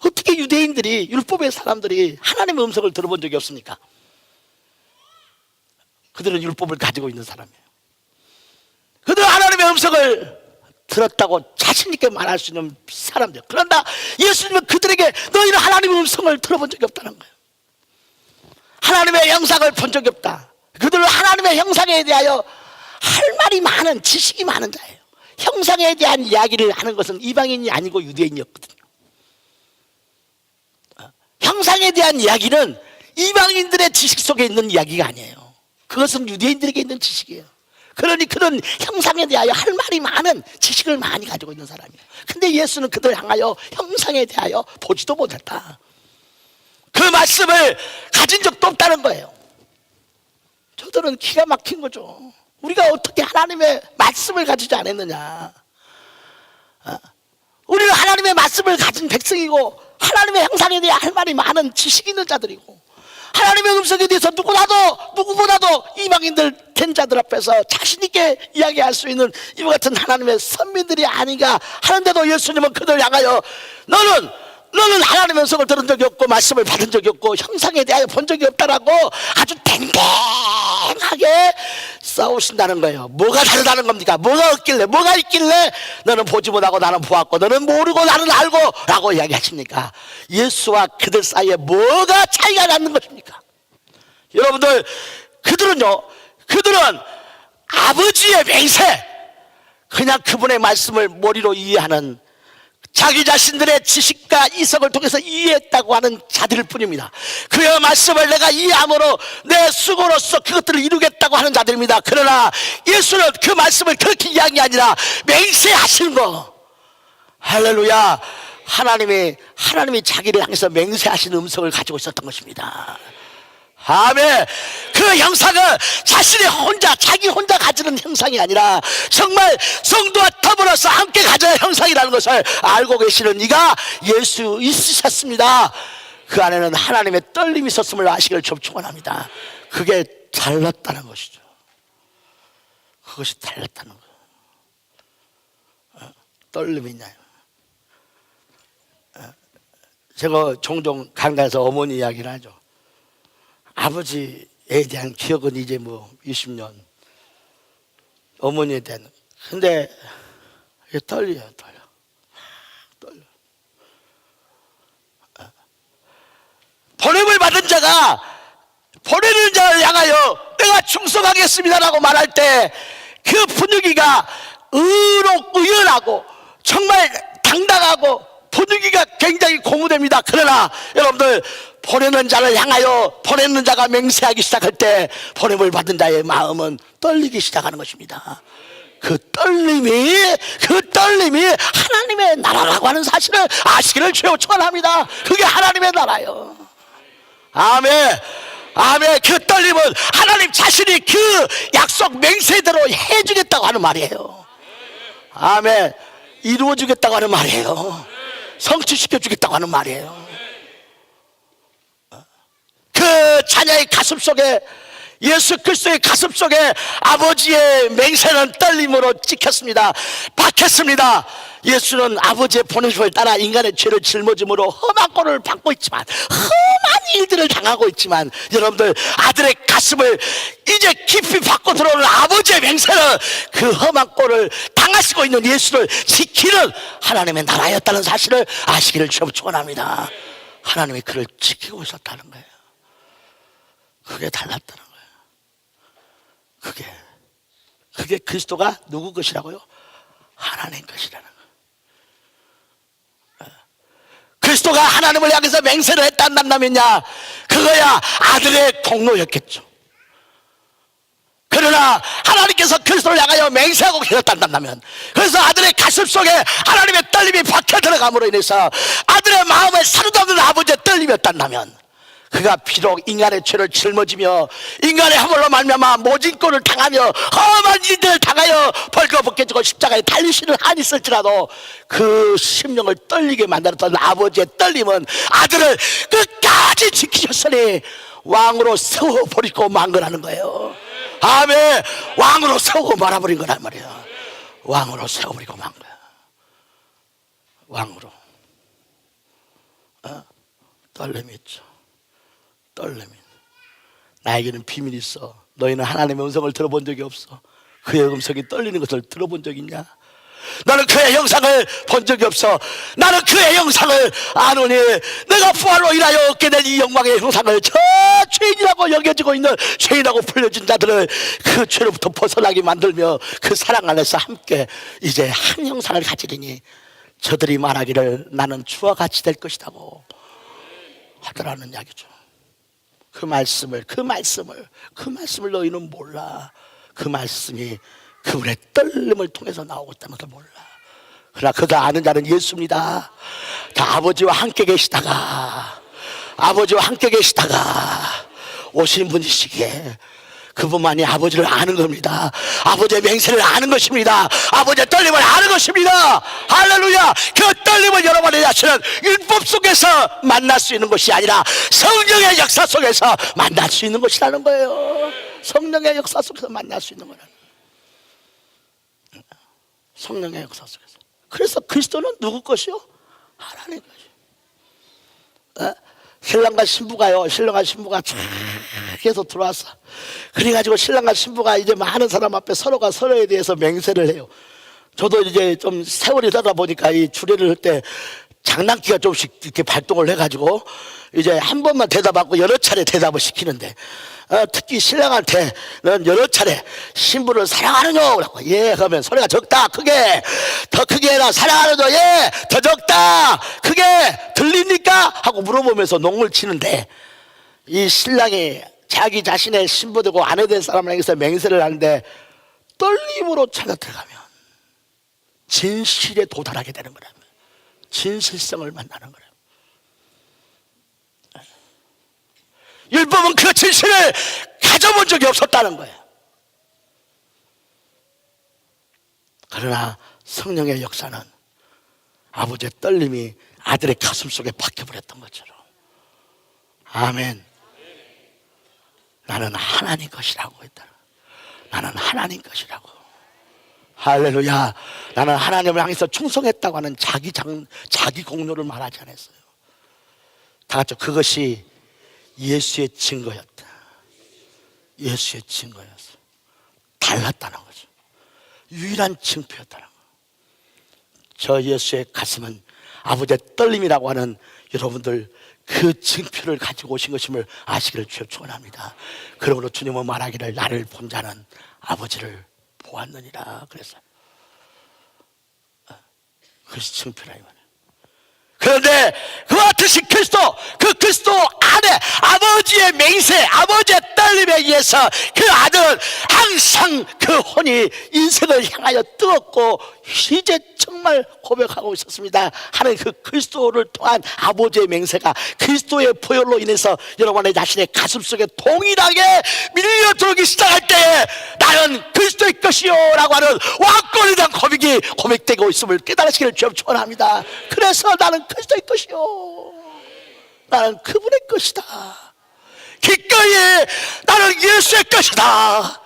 어떻게 유대인들이, 율법의 사람들이 하나님의 음성을 들어본 적이 없습니까? 그들은 율법을 가지고 있는 사람이에요. 그들은 하나님의 음성을 들었다고 자신 있게 말할 수 있는 사람들. 그런다 예수님은 그들에게 너희는 하나님의 음성을 들어본 적이 없다는 거예요. 하나님의 형상을 본 적이 없다. 그들은 하나님의 형상에 대하여 할 말이 많은, 지식이 많은 자예요. 형상에 대한 이야기를 하는 것은 이방인이 아니고 유대인이었거든요. 형상에 대한 이야기는 이방인들의 지식 속에 있는 이야기가 아니에요. 그것은 유대인들에게 있는 지식이에요. 그러니 그런 형상에 대하여 할 말이 많은, 지식을 많이 가지고 있는 사람이에요. 근데 예수는 그들 향하여 형상에 대하여 보지도 못했다. 그 말씀을 가진 적도 없다는 거예요. 저들은 기가 막힌 거죠. 우리가 어떻게 하나님의 말씀을 가지지 않았느냐. 우리는 하나님의 말씀을 가진 백성이고 하나님의 형상에 대해 할 말이 많은 지식 있는 자들이고, 하나님의 음성에 대해서 누구보다도 이방인들 된 자들 앞에서 자신 있게 이야기할 수 있는 이와 같은 하나님의 선민들이 아닌가 하는데도 예수님은 그들 향하여 너는 하나님의 음성을 들은 적이 없고 말씀을 받은 적이 없고 형상에 대하여 본 적이 없다라고 아주 댕댕하게 싸우신다는 거예요. 뭐가 다르다는 겁니까? 뭐가 있길래 너는 보지 못하고 나는 보았고 너는 모르고 나는 알고 라고 이야기하십니까? 예수와 그들 사이에 뭐가 차이가 나는 것입니까? 여러분들, 그들은 아버지의 맹세, 그냥 그분의 말씀을 머리로 이해하는, 자기 자신들의 지식과 이성을 통해서 이해했다고 하는 자들일 뿐입니다. 그의 말씀을 내가 이해함으로 내 수고로서 그것들을 이루겠다고 하는 자들입니다. 그러나 예수는 그 말씀을 그렇게 이야기 아니라 맹세하시는 거. 할렐루야. 하나님이 자기를 향해서 맹세하시는 음성을 가지고 있었던 것입니다. 아멘. 그 형상은 자기 혼자 가지는 형상이 아니라 정말 성도와 더불어서 함께 가져야 형상이라는 것을 알고 계시는 이가 예수 있으셨습니다. 그 안에는 하나님의 떨림이 있었음을 아시기를 좀 축원합니다. 그게 달랐다는 것이죠. 그것이 달랐다는 거예요. 떨림이 있나요? 제가 종종 강단에서 어머니 이야기를 하죠. 아버지에 대한 기억은 이제 20년, 어머니에 대한. 근데 떨려요. 보냄을 받은 자가 보내는 자를 향하여 내가 충성하겠습니다라고 말할 때 그 분위기가 의연하고 정말 당당하고 분위기가 굉장히 고무됩니다. 그러나 여러분들, 보내는 자를 향하여 보내는 자가 맹세하기 시작할 때 보냄을 받은 자의 마음은 떨리기 시작하는 것입니다. 그 떨림이 하나님의 나라라고 하는 사실을 아시기를 주여 축원합니다. 그게 하나님의 나라예요. 아멘. 아멘. 그 떨림은 하나님 자신이 그 약속 맹세대로 해주겠다고 하는 말이에요. 아멘. 이루어주겠다고 하는 말이에요. 성취시켜주겠다고 하는 말이에요. 그 자녀의 가슴 속에, 예수 그리스도의 가슴 속에 아버지의 맹세는 떨림으로 찍혔습니다. 박혔습니다. 예수는 아버지의 보내심을 따라 인간의 죄를 짊어짐으로 험한 꼴을 받고 있지만, 험한 일들을 당하고 있지만, 여러분들, 아들의 가슴을 이제 깊이 받고 들어오는 아버지의 맹세는 그 험한 꼴을 당하시고 있는 예수를 지키는 하나님의 나라였다는 사실을 아시기를 축원합니다. 하나님이 그를 지키고 있었다는 거예요. 그게 달랐다는 거예요. 그게 그리스도가 누구 것이라고요? 하나님 것이라는 거예요. 그리스도가 하나님을 향해서 맹세를 했단다면야, 그거야 아들의 공로였겠죠. 그러나 하나님께서 그리스도를 향하여 맹세하고 계셨단다면, 그래서 아들의 가슴 속에 하나님의 떨림이 박혀 들어감으로 인해서 아들의 마음에 사로잡는 아버지의 떨림이었단다면, 그가 비록 인간의 죄를 짊어지며 인간의 허물로 말미암아 모진꼴을 당하며 험한 일들을 당하여 벌거벗겨지고 십자가에 달리시는 한이 있을지라도 그 심령을 떨리게 만들었던 아버지의 떨림은 아들을 끝까지 지키셨으니 왕으로 세워버리고 만 거라는 거예요. 아멘. 왕으로 세우고 말아버린 거란 말이야. 왕으로 세워버리고 만 거야. 왕으로. 떨림이 있죠. 떨림이. 나에게는 비밀이 있어. 너희는 하나님의 음성을 들어본 적이 없어. 그의 음성이 떨리는 것을 들어본 적 있냐? 나는 그의 형상을 본 적이 없어. 나는 그의 형상을 아노니, 내가 부활로 인하여 얻게 된 이 영광의 형상을 저 죄인이라고 여겨지고 있는 죄인하고 풀려진 자들을 그 죄로부터 벗어나게 만들며 그 사랑 안에서 함께 이제 한 형상을 가지리니 저들이 말하기를 나는 주와 같이 될 것이라고 하더라는 이야기죠. 그 말씀을 너희는 몰라. 그 말씀이 그분의 떨림을 통해서 나오고 있다는 걸 몰라. 그러나 그가 아는 자는 예수입니다. 다 아버지와 함께 계시다가 오신 분이시기에 그분만이 아버지를 아는 겁니다. 아버지의 맹세를 아는 것입니다. 아버지의 떨림을 아는 것입니다. 할렐루야. 그 떨림을 여러분의 자신은 율법 속에서 만날 수 있는 것이 아니라 성령의 역사 속에서 만날 수 있는 것이라는 거예요. 성령의 역사 속에서 만날 수 있는 거라는 거예요. 성령의 역사 속에서. 그래서 그리스도는 누구 것이요? 하나님 것이요. 신랑과 신부가요, 신랑과 신부가 쫙 해서 들어왔어. 그래가지고 신랑과 신부가 이제 많은 사람 앞에 서로가 서로에 대해서 맹세를 해요. 저도 이제 좀 세월이 되다 보니까 이 주례를 할 때 장난기가 조금씩 이렇게 발동을 해가지고 이제 한 번만 대답하고 여러 차례 대답을 시키는데, 특히 신랑한테는 여러 차례 신부를 사랑하느냐 그러고, 예 하면 소리가 적다, 크게, 더 크게 해라. 사랑하느냐, 예, 더 적다, 크게 들립니까? 하고 물어보면서 농을 치는데, 이 신랑이 자기 자신의 신부 되고 아내 된 사람을 향해서 맹세를 하는데 떨림으로 찾아 들어가면 진실에 도달하게 되는 거라면, 진실성을 만나는 거라면, 율법은 그 진실을 가져본 적이 없었다는 거예요. 그러나 성령의 역사는 아버지의 떨림이 아들의 가슴 속에 박혀버렸던 것처럼, 아멘. 나는 하나님 것이라고 했다. 나는 하나님 것이라고. 할렐루야. 나는 하나님을 향해서 충성했다고 하는 자기 공로를 말하지 않았어요. 다 같이 그것이 예수의 증거였다. 예수의 증거였어. 달랐다는 거죠. 유일한 증표였다는 거. 저 예수의 가슴은 아버지의 떨림이라고 하는, 여러분들, 그 증표를 가지고 오신 것임을 아시기를 주여 축원합니다. 그러므로 주님은 말하기를 나를 본 자는 아버지를 보았느니라 그랬어요. 그것이 증표라 이 말이에요. 그런데 그와 같으신 그리스도, 그 그리스도 안에 아버지의 맹세, 아버지의 떨림에 의해서 그 아들은 항상 그 혼이 인생을 향하여 뜨겁고 이제 정말 고백하고 있었습니다 하는 그 그리스도를 통한 아버지의 맹세가 그리스도의 보혈로 인해서 여러분의 자신의 가슴속에 동일하게 밀려 들어오기 시작할 때에 나는 그리스도의 것이요 라고 하는 왕권에 대한 고백이 고백되고 있음을 깨달으시기를 주여 축원합니다. 그래서 나는 그리스도의 것이요, 나는 그분의 것이다, 기꺼이 나는 예수의 것이다,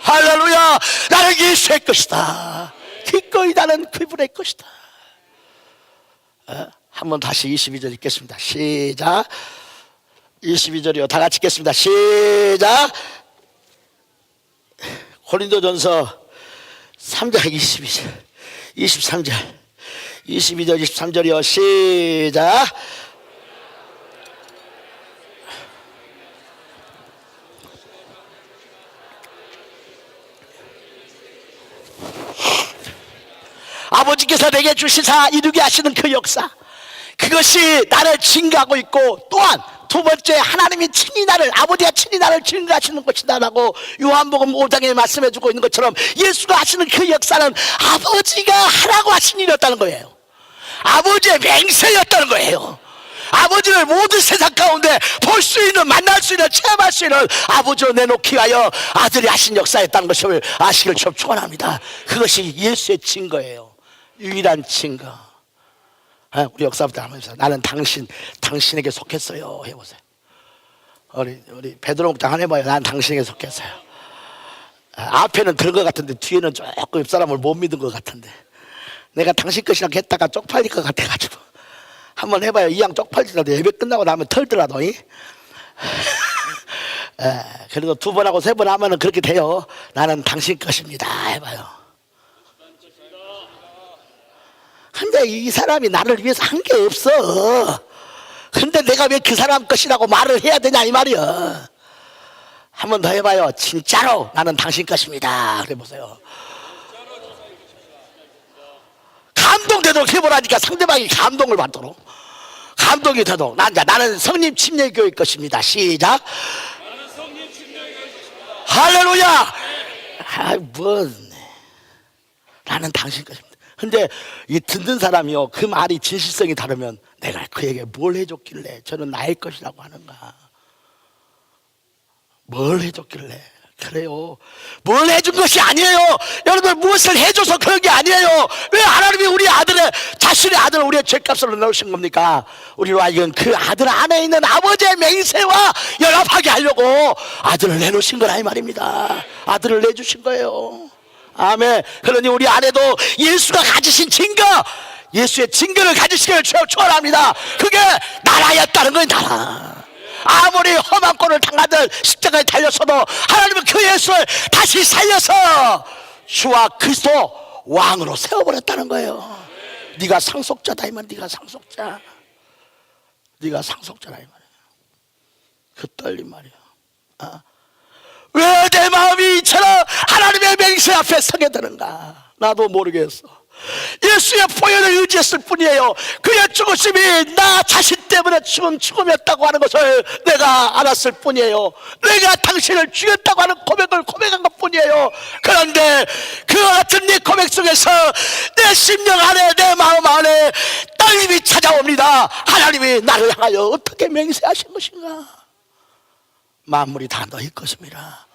할렐루야, 나는 예수의 것이다, 기꺼이 나는 그분의 것이다. 한번 다시 22절 읽겠습니다. 시작. 22절이요 다 같이 읽겠습니다. 시작. 고린도전서 3장 22절 23절 22절 23절이요 시작. 아버지께서 내게 주시사 이루게 하시는 그 역사, 그것이 나를 증거하고 있고, 또한 두 번째 하나님이 친히 나를, 아버지가 친히 나를 증거하시는 것이다 라고 요한복음 5장에 말씀해 주고 있는 것처럼 예수가 하시는 그 역사는 아버지가 하라고 하신 일이었다는 거예요. 아버지의 맹세였다는 거예요. 아버지를 모든 세상 가운데 볼 수 있는, 만날 수 있는, 체험할 수 있는 아버지로 내놓기 위하여 아들이 하신 역사였다는 것을 아시기를 축원합니다. 그것이 예수의 증거예요. 유일한 증거. 우리 역사부터 한번 해보세요. 나는 당신에게 속했어요 해보세요. 우리 베드로부터 한번 해봐요. 나는 당신에게 속했어요. 앞에는 들은 것 같은데 뒤에는 조금 옆 사람을 못 믿은 것 같은데, 내가 당신 것이라고 했다가 쪽팔릴 것 같아가지고 한번 해봐요. 이왕 쪽팔리더라도 예배 끝나고 나면 털더라도 그래도 두 번 하고 세 번 하면은 그렇게 돼요. 나는 당신 것입니다 해봐요. 근데 이 사람이 나를 위해서 한 게 없어. 근데 내가 왜 그 사람 것이라고 말을 해야 되냐 이 말이야. 한 번 더 해봐요. 진짜로 나는 당신 것입니다 그래 보세요. 감동되도록 해보라니까. 상대방이 감동을 받도록, 감동이 되도록. 나는 성림 침례교회 것입니다. 시작. 나는 성령 침례교회 것입니다. 할렐루야. 나는 당신 것입니다. 근데 이 듣는 사람이요, 그 말이 진실성이 다르면 내가 그에게 뭘 해줬길래 저는 나의 것이라고 하는가, 뭘 해줬길래. 그래요, 뭘 해준 것이 아니에요. 여러분, 무엇을 해줘서 그런 게 아니에요. 왜 하나님이 우리 아들의, 자신의 아들을 우리의 죄값으로 넣으신 겁니까? 우리로 하여금 그 아들 안에 있는 아버지의 맹세와 연합하게 하려고 아들을 내놓으신 거라 이 말입니다. 아들을 내주신 거예요. 아멘. 그러니 우리 안에도 예수가 가지신 증거, 예수의 증거를 가지시기를 축원합니다. 그게 나라였다는 거예요. 나라. 아무리 험한 꼴을 당하든 십자가에 달렸어도 하나님은 그 예수를 다시 살려서 주와 그리스도 왕으로 세워버렸다는 거예요. 네가 상속자다 이 말. 네가 상속자, 네가 상속자라 이 말이에요. 그 떨림 말이야. 왜 내 마음이 이처럼 하나님의 맹세 앞에 서게 되는가 나도 모르겠어. 예수의 보혈을 의지했을 뿐이에요. 그의 죽으심이 나 자신 때문에 죽은 죽음이었다고 하는 것을 내가 알았을 뿐이에요. 내가 당신을 죽였다고 하는 고백을 고백한 것 뿐이에요. 그런데 그 같은 네 고백 속에서 내 심령 안에, 내 마음 안에 떨림이 찾아옵니다. 하나님이 나를 향하여 어떻게 맹세하신 것인가. 만물이 다 너희 것입니다.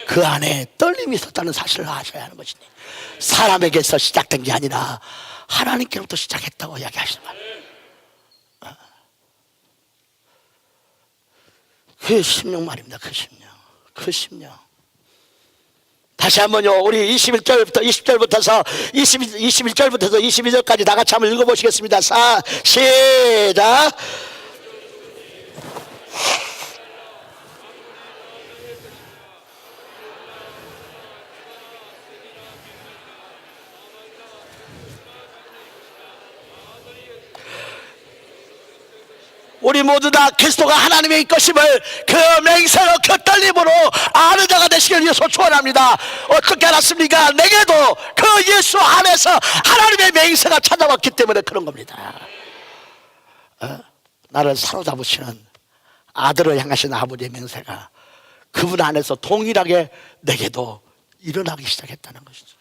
그 안에 떨림이 있었다는 사실을 아셔야 하는 것이니, 사람에게서 시작된 게 아니라 하나님께로부터 시작했다고 이야기하시는 거예요. 그 심령 말입니다. 그 심령. 다시 한번요, 우리 21절부터 20절부터서 21절부터서 22절까지 다 같이 한번 읽어보시겠습니다. 시작. 우리 모두 다 그리스도가 하나님의 것임을 그 맹세로 그 떨림으로 아는 자가 되시길 위해서 축원합니다. 어떻게 알았습니까? 내게도 그 예수 안에서 하나님의 맹세가 찾아왔기 때문에 그런 겁니다. 나를 사로잡으시는 아들을 향하신 아버지의 맹세가 그분 안에서 동일하게 내게도 일어나기 시작했다는 것이죠.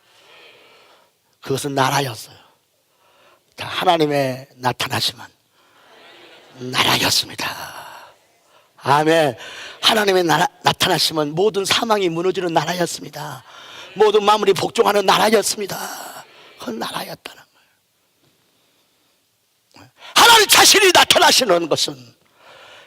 그것은 나라였어요. 하나님의 나타나심은 나라였습니다. 아멘. 하나님의 나타나심은 모든 사망이 무너지는 나라였습니다. 모든 만물이 복종하는 나라였습니다. 그건 나라였다는 거예요. 하나님 자신이 나타나시는 것은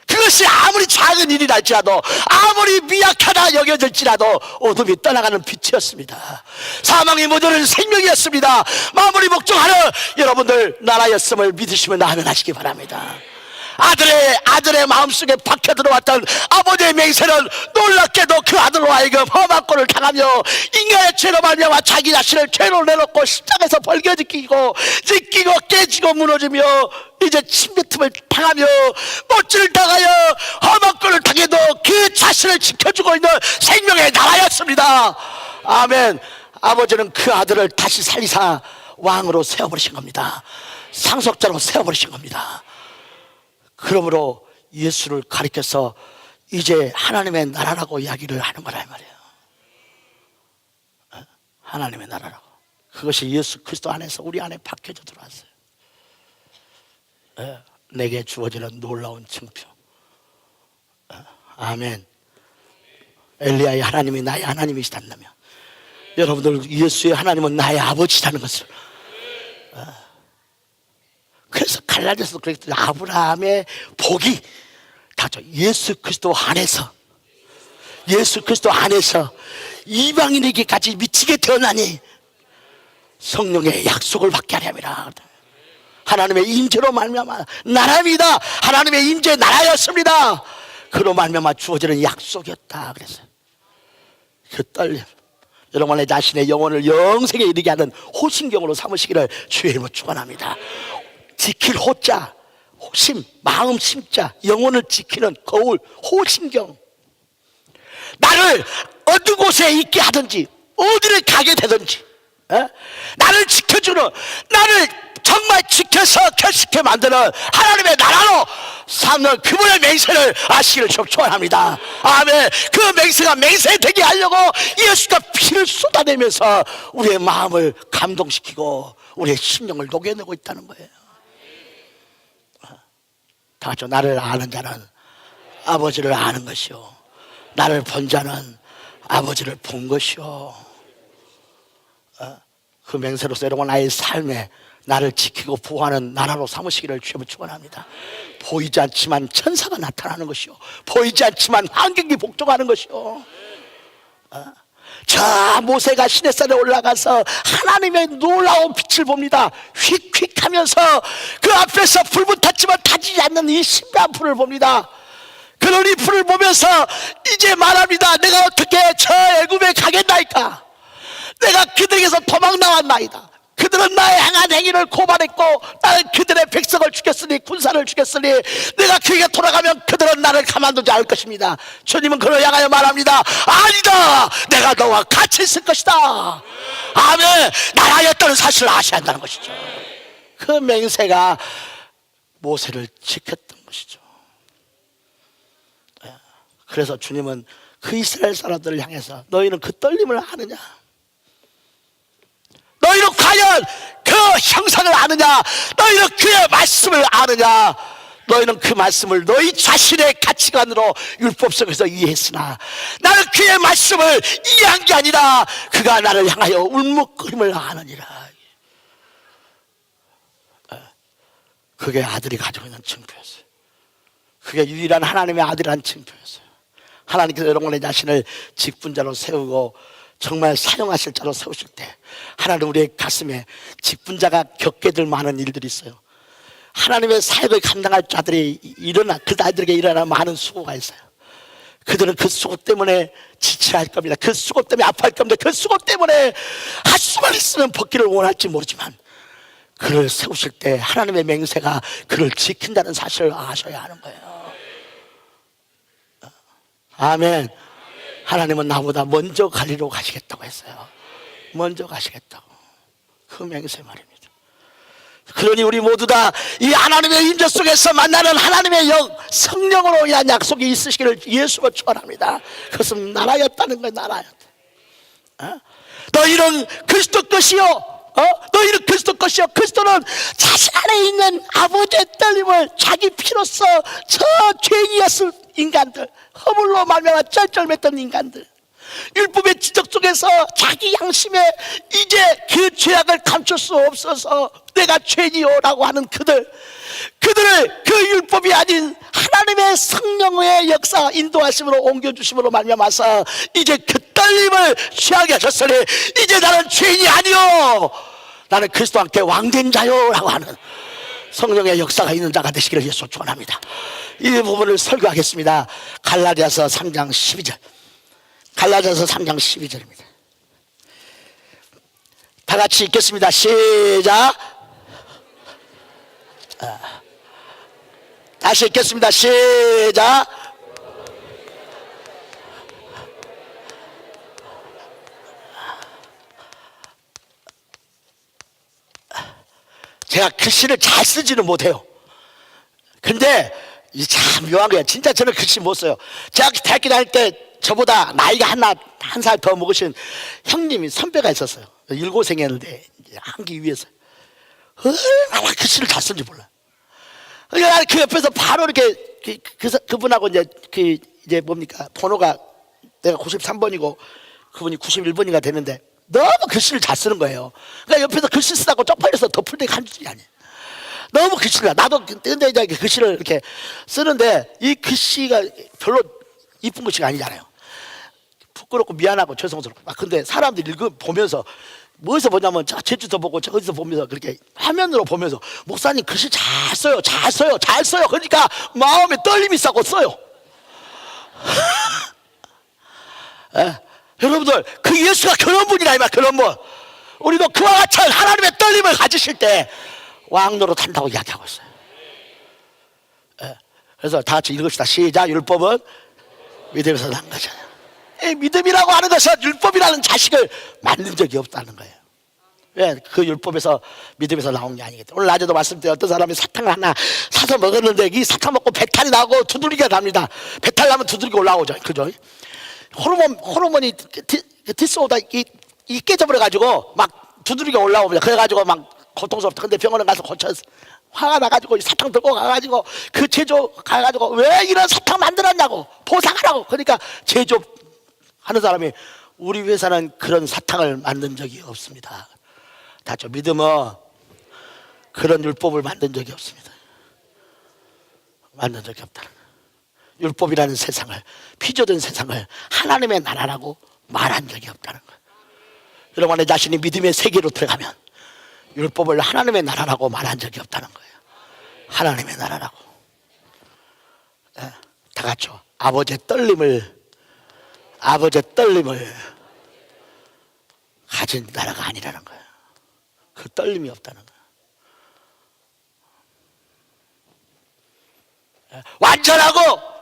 그것이 아무리 작은 일이라 할지라도 아무리 미약하다 여겨질지라도 어둠이 떠나가는 빛이었습니다. 사망이 모두는 생명이었습니다. 만물이 복종하는 여러분들 나라였음을 믿으시면 아멘하시기 바랍니다. 아들의 마음속에 박혀 들어왔던 아버지의 맹세는 놀랍게도 그 아들로 하여금 험한 꼴을 당하며 인간의 죄로 말미암아 자기 자신을 죄로 내놓고 십자가에서 벌게 지키고 깨지고 무너지며 이제 침뱉음을 당하며 못질을 당하여 험한 꼴을 당해도 그 자신을 지켜주고 있는 생명의 나라였습니다. 아멘. 아버지는 그 아들을 다시 살리사 왕으로 세워버리신 겁니다. 상속자로 세워버리신 겁니다. 그러므로 예수를 가리켜서 이제 하나님의 나라라고 이야기를 하는 거란 말이에요. 하나님의 나라라고. 그것이 예수 그리스도 안에서 우리 안에 박혀져 들어왔어요. 내게 주어지는 놀라운 증표. 아멘. 엘리야의 하나님이 나의 하나님이시다면 여러분들 예수의 하나님은 나의 아버지라는 것을. 그래서 갈라디아서도 그랬더니 아브라함의 복이 다죠. 예수 그리스도 안에서 이방인에게까지 미치게 되었나니 성령의 약속을 받게 하려 함이라. 하나님의 임재로 말미암아 나라입니다. 하나님의 임재 나라였습니다. 그로 말미암아 주어지는 약속이었다 그랬어요. 그 떨림, 여러분의 자신의 영혼을 영생에 이르게 하는 호신경으로 삼으시기를 주의 이름으로 축원합니다. 지킬 호자, 호심, 마음 심자, 영혼을 지키는 거울, 호신경. 나를 어느 곳에 있게 하든지 어디를 가게 되든지 나를 지켜주는, 나를 정말 지켜서 결식해 만드는 하나님의 나라로 삼는 그분의 맹세를 아시기를 축원합니다. 아멘. 그 맹세가 맹세되게 하려고 예수가 피를 쏟아내면서 우리의 마음을 감동시키고 우리의 심령을 녹여내고 있다는 거예요. 다 같이 나를 아는 자는 아버지를 아는 것이요, 나를 본 자는 아버지를 본 것이요. 그 맹세로서 여러분 나의 삶에 나를 지키고 보호하는 나라로 삼으시기를 주님을 축원합니다. 보이지 않지만 천사가 나타나는 것이요, 보이지 않지만 환경이 복종하는 것이요. 저 모세가 시내산에 올라가서 하나님의 놀라운 빛을 봅니다. 휙휙하면서 그 앞에서 불은 탔지만 타지 않는 이 신비한 불을 봅니다. 그런 이 불을 보면서 이제 말합니다. 내가 어떻게 저 애굽에 가겠나이까? 내가 그들에게서 도망 나왔나이다. 그들은 나의 행한 행위를 고발했고 나는 그들의 백성을 죽였으니 군사를 죽였으니 내가 그에게 돌아가면 그들은 나를 가만두지 않을 것입니다. 주님은 그를 향하여 말합니다. 아니다, 내가 너와 같이 있을 것이다. 아멘. 나라였다는 사실을 아셔야 한다는 것이죠. 그 맹세가 모세를 지켰던 것이죠. 그래서 주님은 그 이스라엘 사람들을 향해서 너희는 그 떨림을 아느냐, 너희는 과연 그 형상을 아느냐, 너희는 그의 말씀을 아느냐, 너희는 그 말씀을 너희 자신의 가치관으로 율법 속에서 이해했으나 나는 그의 말씀을 이해한 게 아니라 그가 나를 향하여 울먹거림을 아느니라. 그게 아들이 가지고 있는 증표였어요. 그게 유일한 하나님의 아들이라는 증표였어요. 하나님께서 여러분의 자신을 직분자로 세우고 정말 사용하실 자로 세우실 때 하나님 우리의 가슴에 직분자가 겪게 될 많은 일들이 있어요. 하나님의 사역을 감당할 자들이 그 아이들에게 일어나는 많은 수고가 있어요. 그들은 그 수고 때문에 지체할 겁니다. 그 수고 때문에 아파할 겁니다. 그 수고 때문에 할 수만 있으면 벗기를 원할지 모르지만 그를 세우실 때 하나님의 맹세가 그를 지킨다는 사실을 아셔야 하는 거예요. 아멘. 하나님은 나보다 먼저 갈리로 가시겠다고 했어요. 먼저 가시겠다고. 그 맹세 말입니다. 그러니 우리 모두 다 이 하나님의 임재 속에서 만나는 하나님의 성령으로 인한 약속이 있으시기를 예수가 축원합니다. 그것은 나라였다는 거예요. 나라였다. 너희는 그리스도 것이요, 너희는 그리스도 것이요. 그리스도는 자신 안에 있는 아버지의 떨림을 자기 피로써 저 죄인이었을 인간들, 허물로 말미암아 쩔쩔맸던 인간들, 율법의 지적 속에서 자기 양심에 이제 그 죄악을 감출 수 없어서 내가 죄인이요라고 하는 그들을 그 율법이 아닌 하나님의 성령의 역사 인도하심으로 옮겨주심으로 말미암아서 이제 그 떨림을 취하게 하셨으니 이제 나는 죄인이 아니요, 나는 그리스도와 함께 왕된 자요라고 하는 성령의 역사가 있는 자가 되시기를 예수 축원합니다. 이 부분을 설교하겠습니다. 갈라디아서 3장 12절. 갈라디아서 3장 12절입니다. 다 같이 읽겠습니다. 시작. 다시 읽겠습니다. 시작. 제가 글씨를 잘 쓰지는 못해요. 근데 참 묘한 거예요. 진짜 저는 글씨 못 써요. 제가 대학교 다닐 때 저보다 나이가 한 살 더 먹으신 형님이 선배가 있었어요. 일고생이었는데 한기 위해서 얼마나 글씨를 잘 쓰는지 몰라. 그러니까 그 옆에서 바로 이렇게 그분하고 이제 뭡니까, 번호가 내가 93번이고 그분이 91번인가 되는데 너무 글씨를 잘 쓰는 거예요. 그러니까 옆에서 글씨 쓰다고 쪽팔려서 덮을 데가 한 줄이 아니에요. 너무 글씨가, 나도 근데 이제 글씨를 이렇게 쓰는데 이 글씨가 별로 이쁜 글씨가 아니잖아요. 부끄럽고 미안하고 죄송스럽고 막. 근데 사람들이 보면서 뭐에서 보냐면 제주도 보고 저기서 보면서 그렇게 화면으로 보면서 목사님 글씨 잘 써요, 잘 써요, 잘 써요. 그러니까 마음에 떨림이 있고 써요. 여러분들, 그 예수가 그런 분이라 이 말, 그런 분. 우리도 그와 같이 하나님의 떨림을 가지실 때 왕노릇 한다고 이야기하고 있어요. 그래서 다 같이 읽읍시다. 시작. 율법은 믿음에서 난 거잖아요. 이 믿음이라고 하는 것은 율법이라는 자식을 만든 적이 없다는 거예요. 왜? 그 율법에서 믿음에서 나온 게 아니겠다. 오늘 낮에도 말씀드린 어떤 사람이 사탕을 하나 사서 먹었는데 이 사탕 먹고 배탈이 나고 두들기가 납니다. 배탈 나면 두들기 올라오죠. 그죠? 호르몬이 디스오다 이 깨져버려가지고 막 두드리게 올라옵니다. 그래가지고 막 고통스럽다. 근데 병원에 가서 고쳐서 화가 나가지고 사탕 들고 가가지고 그 제조 가가지고 왜 이런 사탕 만들었냐고 보상하라고. 그러니까 제조하는 사람이 우리 회사는 그런 사탕을 만든 적이 없습니다. 다죠. 믿음은 그런 율법을 만든 적이 없습니다. 만든 적이 없다는 거예요. 율법이라는 세상을, 피조된 세상을 하나님의 나라라고 말한 적이 없다는 거예요. 여러분, 내 자신이 믿음의 세계로 들어가면 율법을 하나님의 나라라고 말한 적이 없다는 거예요. 하나님의 나라라고. 다 같이요. 아버지의 떨림을 가진 나라가 아니라는 거예요. 그 떨림이 없다는 거예요. 완전하고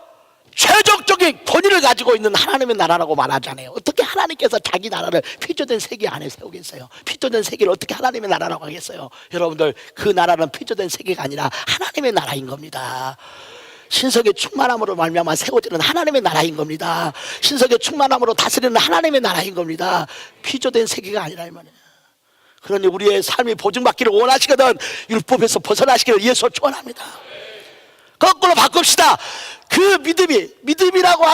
최종적인 권위를 가지고 있는 하나님의 나라라고 말하잖아요. 어떻게 하나님께서 자기 나라를 피조된 세계 안에 세우겠어요? 피조된 세계를 어떻게 하나님의 나라라고 하겠어요? 여러분들, 그 나라는 피조된 세계가 아니라 하나님의 나라인 겁니다. 신석의 충만함으로 말미암아 세워지는 하나님의 나라인 겁니다. 신석의 충만함으로 다스리는 하나님의 나라인 겁니다. 피조된 세계가 아니라 이 말이에요. 그러니 우리의 삶이 보증받기를 원하시거든 율법에서 벗어나시기를 예수 축원합니다. 거꾸로 바꿉시다. 그 믿음이라고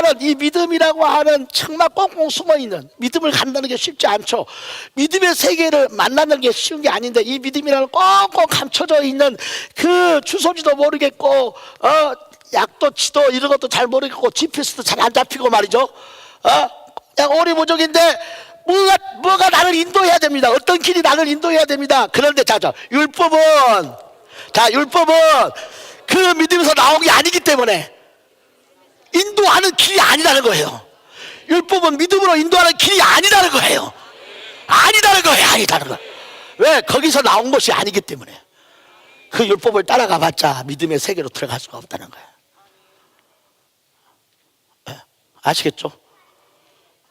하는 정말 꽁꽁 숨어있는 믿음을 갖는 게 쉽지 않죠. 믿음의 세계를 만나는 게 쉬운 게 아닌데 이 믿음이라는 꽁꽁 감춰져 있는 그 주소지도 모르겠고 약도 지도 이런 것도 잘 모르겠고 GPS도 잘 안 잡히고 말이죠. 그냥 오리무족인데 뭐가 나를 인도해야 됩니다. 어떤 길이 나를 인도해야 됩니다. 그런데 율법은 그 믿음에서 나온 게 아니기 때문에 인도하는 길이 아니라는 거예요. 율법은 믿음으로 인도하는 길이 아니라는 거예요. 아니라는 거예요. 왜? 거기서 나온 것이 아니기 때문에. 그 율법을 따라가 봤자 믿음의 세계로 들어갈 수가 없다는 거예요. 예, 아시겠죠?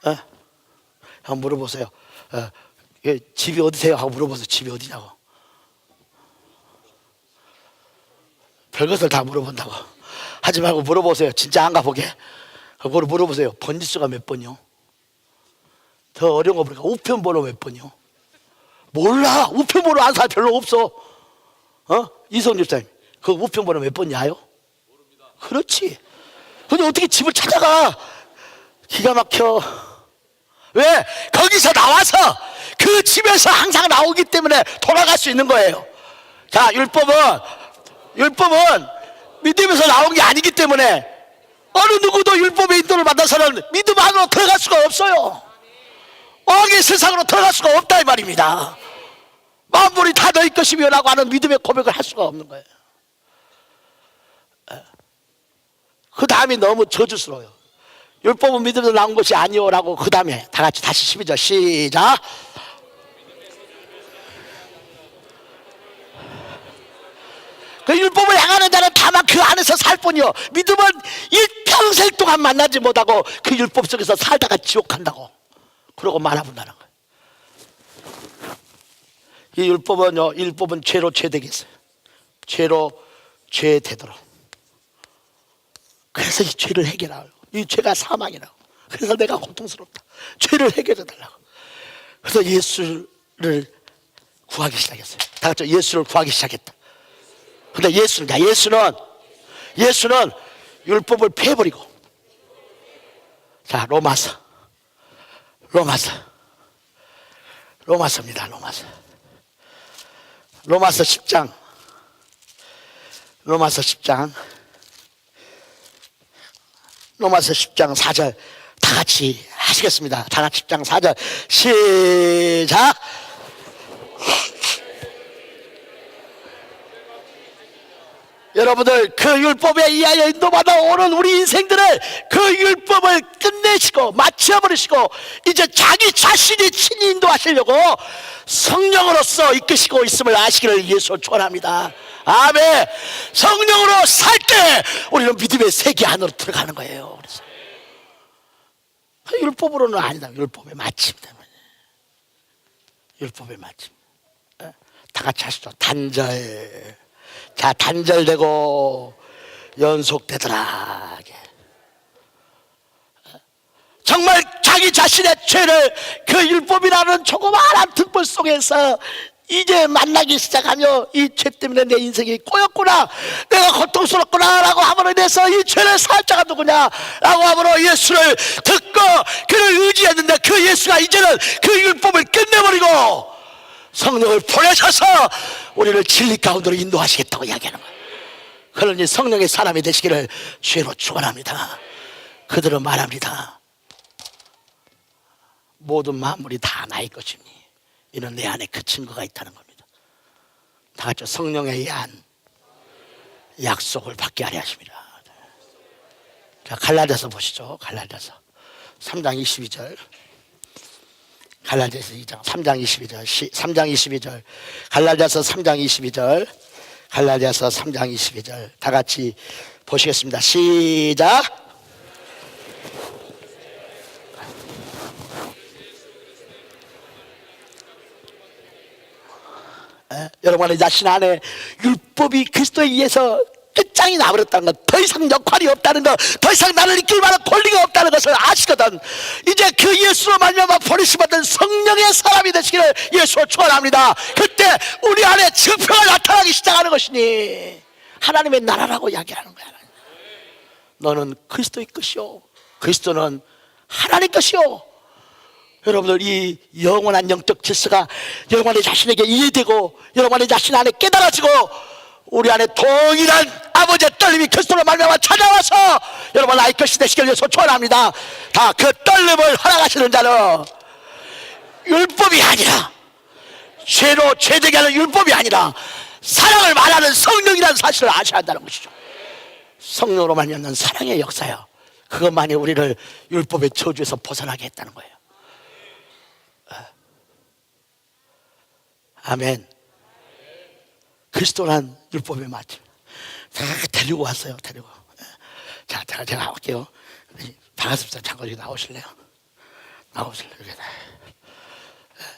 예? 한번 물어보세요. 집이 어디세요? 하고 물어보세요. 집이 어디냐고. 별것을 다 물어본다고 하지 말고 물어보세요. 진짜 안 가보게. 물어보세요. 번지수가 몇 번이요? 더 어려운 거 보니까 우편번호 몇 번이요? 몰라. 우편번호 아는 사람 별로 없어. 이성훈 집사님, 그 우편번호 몇 번이야요? 그렇지. 근데 어떻게 집을 찾아가? 기가 막혀. 왜? 거기서 나와서 그 집에서 항상 나오기 때문에 돌아갈 수 있는 거예요. 자, 율법은 믿음에서 나온 게 아니기 때문에 어느 누구도 율법의 인도를 받아서는 믿음 안으로 들어갈 수가 없어요. 왕의 세상으로 들어갈 수가 없다 이 말입니다. 만물이 다 너희 것이며 라고 하는 믿음의 고백을 할 수가 없는 거예요. 그 다음이 너무 저주스러워요. 율법은 믿음에서 나온 것이 아니오 라고 그 다음에 다 같이 다시 12절 시작. 그 율법을 향하는 자는 다만 그 안에서 살 뿐이요 믿음은 일평생 동안 만나지 못하고 그 율법 속에서 살다가 지옥한다고 그러고 말아본다는 거예요. 이 율법은 죄로 죄되게 했어요. 죄로 죄되도록. 그래서 이 죄를 해결하고 이 죄가 사망이라고. 그래서 내가 고통스럽다. 죄를 해결해 달라고. 그래서 예수를 구하기 시작했어요. 다 같이 예수를 구하기 시작했다. 근데 예수는 율법을 패버리고. 자, 로마서입니다. 로마서 10장. 로마서 10장 4절 다 같이 하시겠습니다. 다 같이 10장 4절 시작. 여러분들 그 율법에 의하여 인도받아 오는 우리 인생들을 그 율법을 끝내시고 마쳐버리시고 이제 자기 자신이 친히 인도하시려고 성령으로서 이끄시고 있음을 아시기를 예수로 축원합니다. 아멘. 성령으로 살 때 우리는 믿음의 세계 안으로 들어가는 거예요. 그래서 율법으로는 아니다. 율법의 마침 때문에. 율법의 마침. 다 같이 하시죠. 단절. 자, 단절되고 연속되더라. 정말 자기 자신의 죄를 그 율법이라는 조그마한 등불 속에서 이제 만나기 시작하며 이 죄 때문에 내 인생이 꼬였구나, 내가 고통스럽구나 라고 함으로 인해서 이 죄를 살 자가 누구냐 라고 함으로 예수를 듣고 그를 의지했는데 그 예수가 이제는 그 율법을 끝내버리고 성령을 보내셔서 우리를 진리 가운데로 인도하시겠다고 이야기하는 거예요. 그러니 성령의 사람이 되시기를 주로 축원합니다. 그들은 말합니다. 모든 만물이 다 나의 것이니 이는 내 안에 그 증거가 있다는 겁니다. 다 같이 성령에 의한 약속을 받게 하려 하십니다. 자, 갈라디아서 보시죠. 갈라디아서 3장 22절. 갈라디아서 2장 3장 22절 3장 22절 갈라디아서 3장 22절 갈라디아서 3장 22절 다 같이 보시겠습니다. 시작. 여러분의 자신 안에 율법이 그리스도에 의해서 끝장이 나버렸다는 것, 더 이상 역할이 없다는 것, 더 이상 나를 이끌 만한 권리가 없다는 것을 아시거든. 이제 그 예수로 말미암아 버리심받은 성령의 사람이 되시기를 예수로 축원합니다. 그때 우리 안에 증표가 나타나기 시작하는 것이니 하나님의 나라라고 이야기하는 거야. 너는 그리스도의 것이요, 그리스도는 하나님 것이요. 여러분들 이 영원한 영적 질서가 여러분의 자신에게 이해되고 여러분의 자신 안에 깨달아지고 우리 안에 동일한 아버지의 떨림이 그리스도로 말미암아 찾아와서 여러분 나의 것이 되시기를 위해서 축원합니다. 다 그 떨림을 허락하시는 자는 율법이 아니라 죄로 죄되게 하는 율법이 아니라 사랑을 말하는 성령이라는 사실을 아셔야 한다는 것이죠. 성령으로 말미암는 사랑의 역사요, 그것만이 우리를 율법의 저주에서 벗어나게 했다는 거예요. 아멘. 그리스도란 율법의 마침. 다 데리고 왔어요. 데리고. 자, 제가 할게요. 박아습사 장관님 나오실래요? 나오실래요?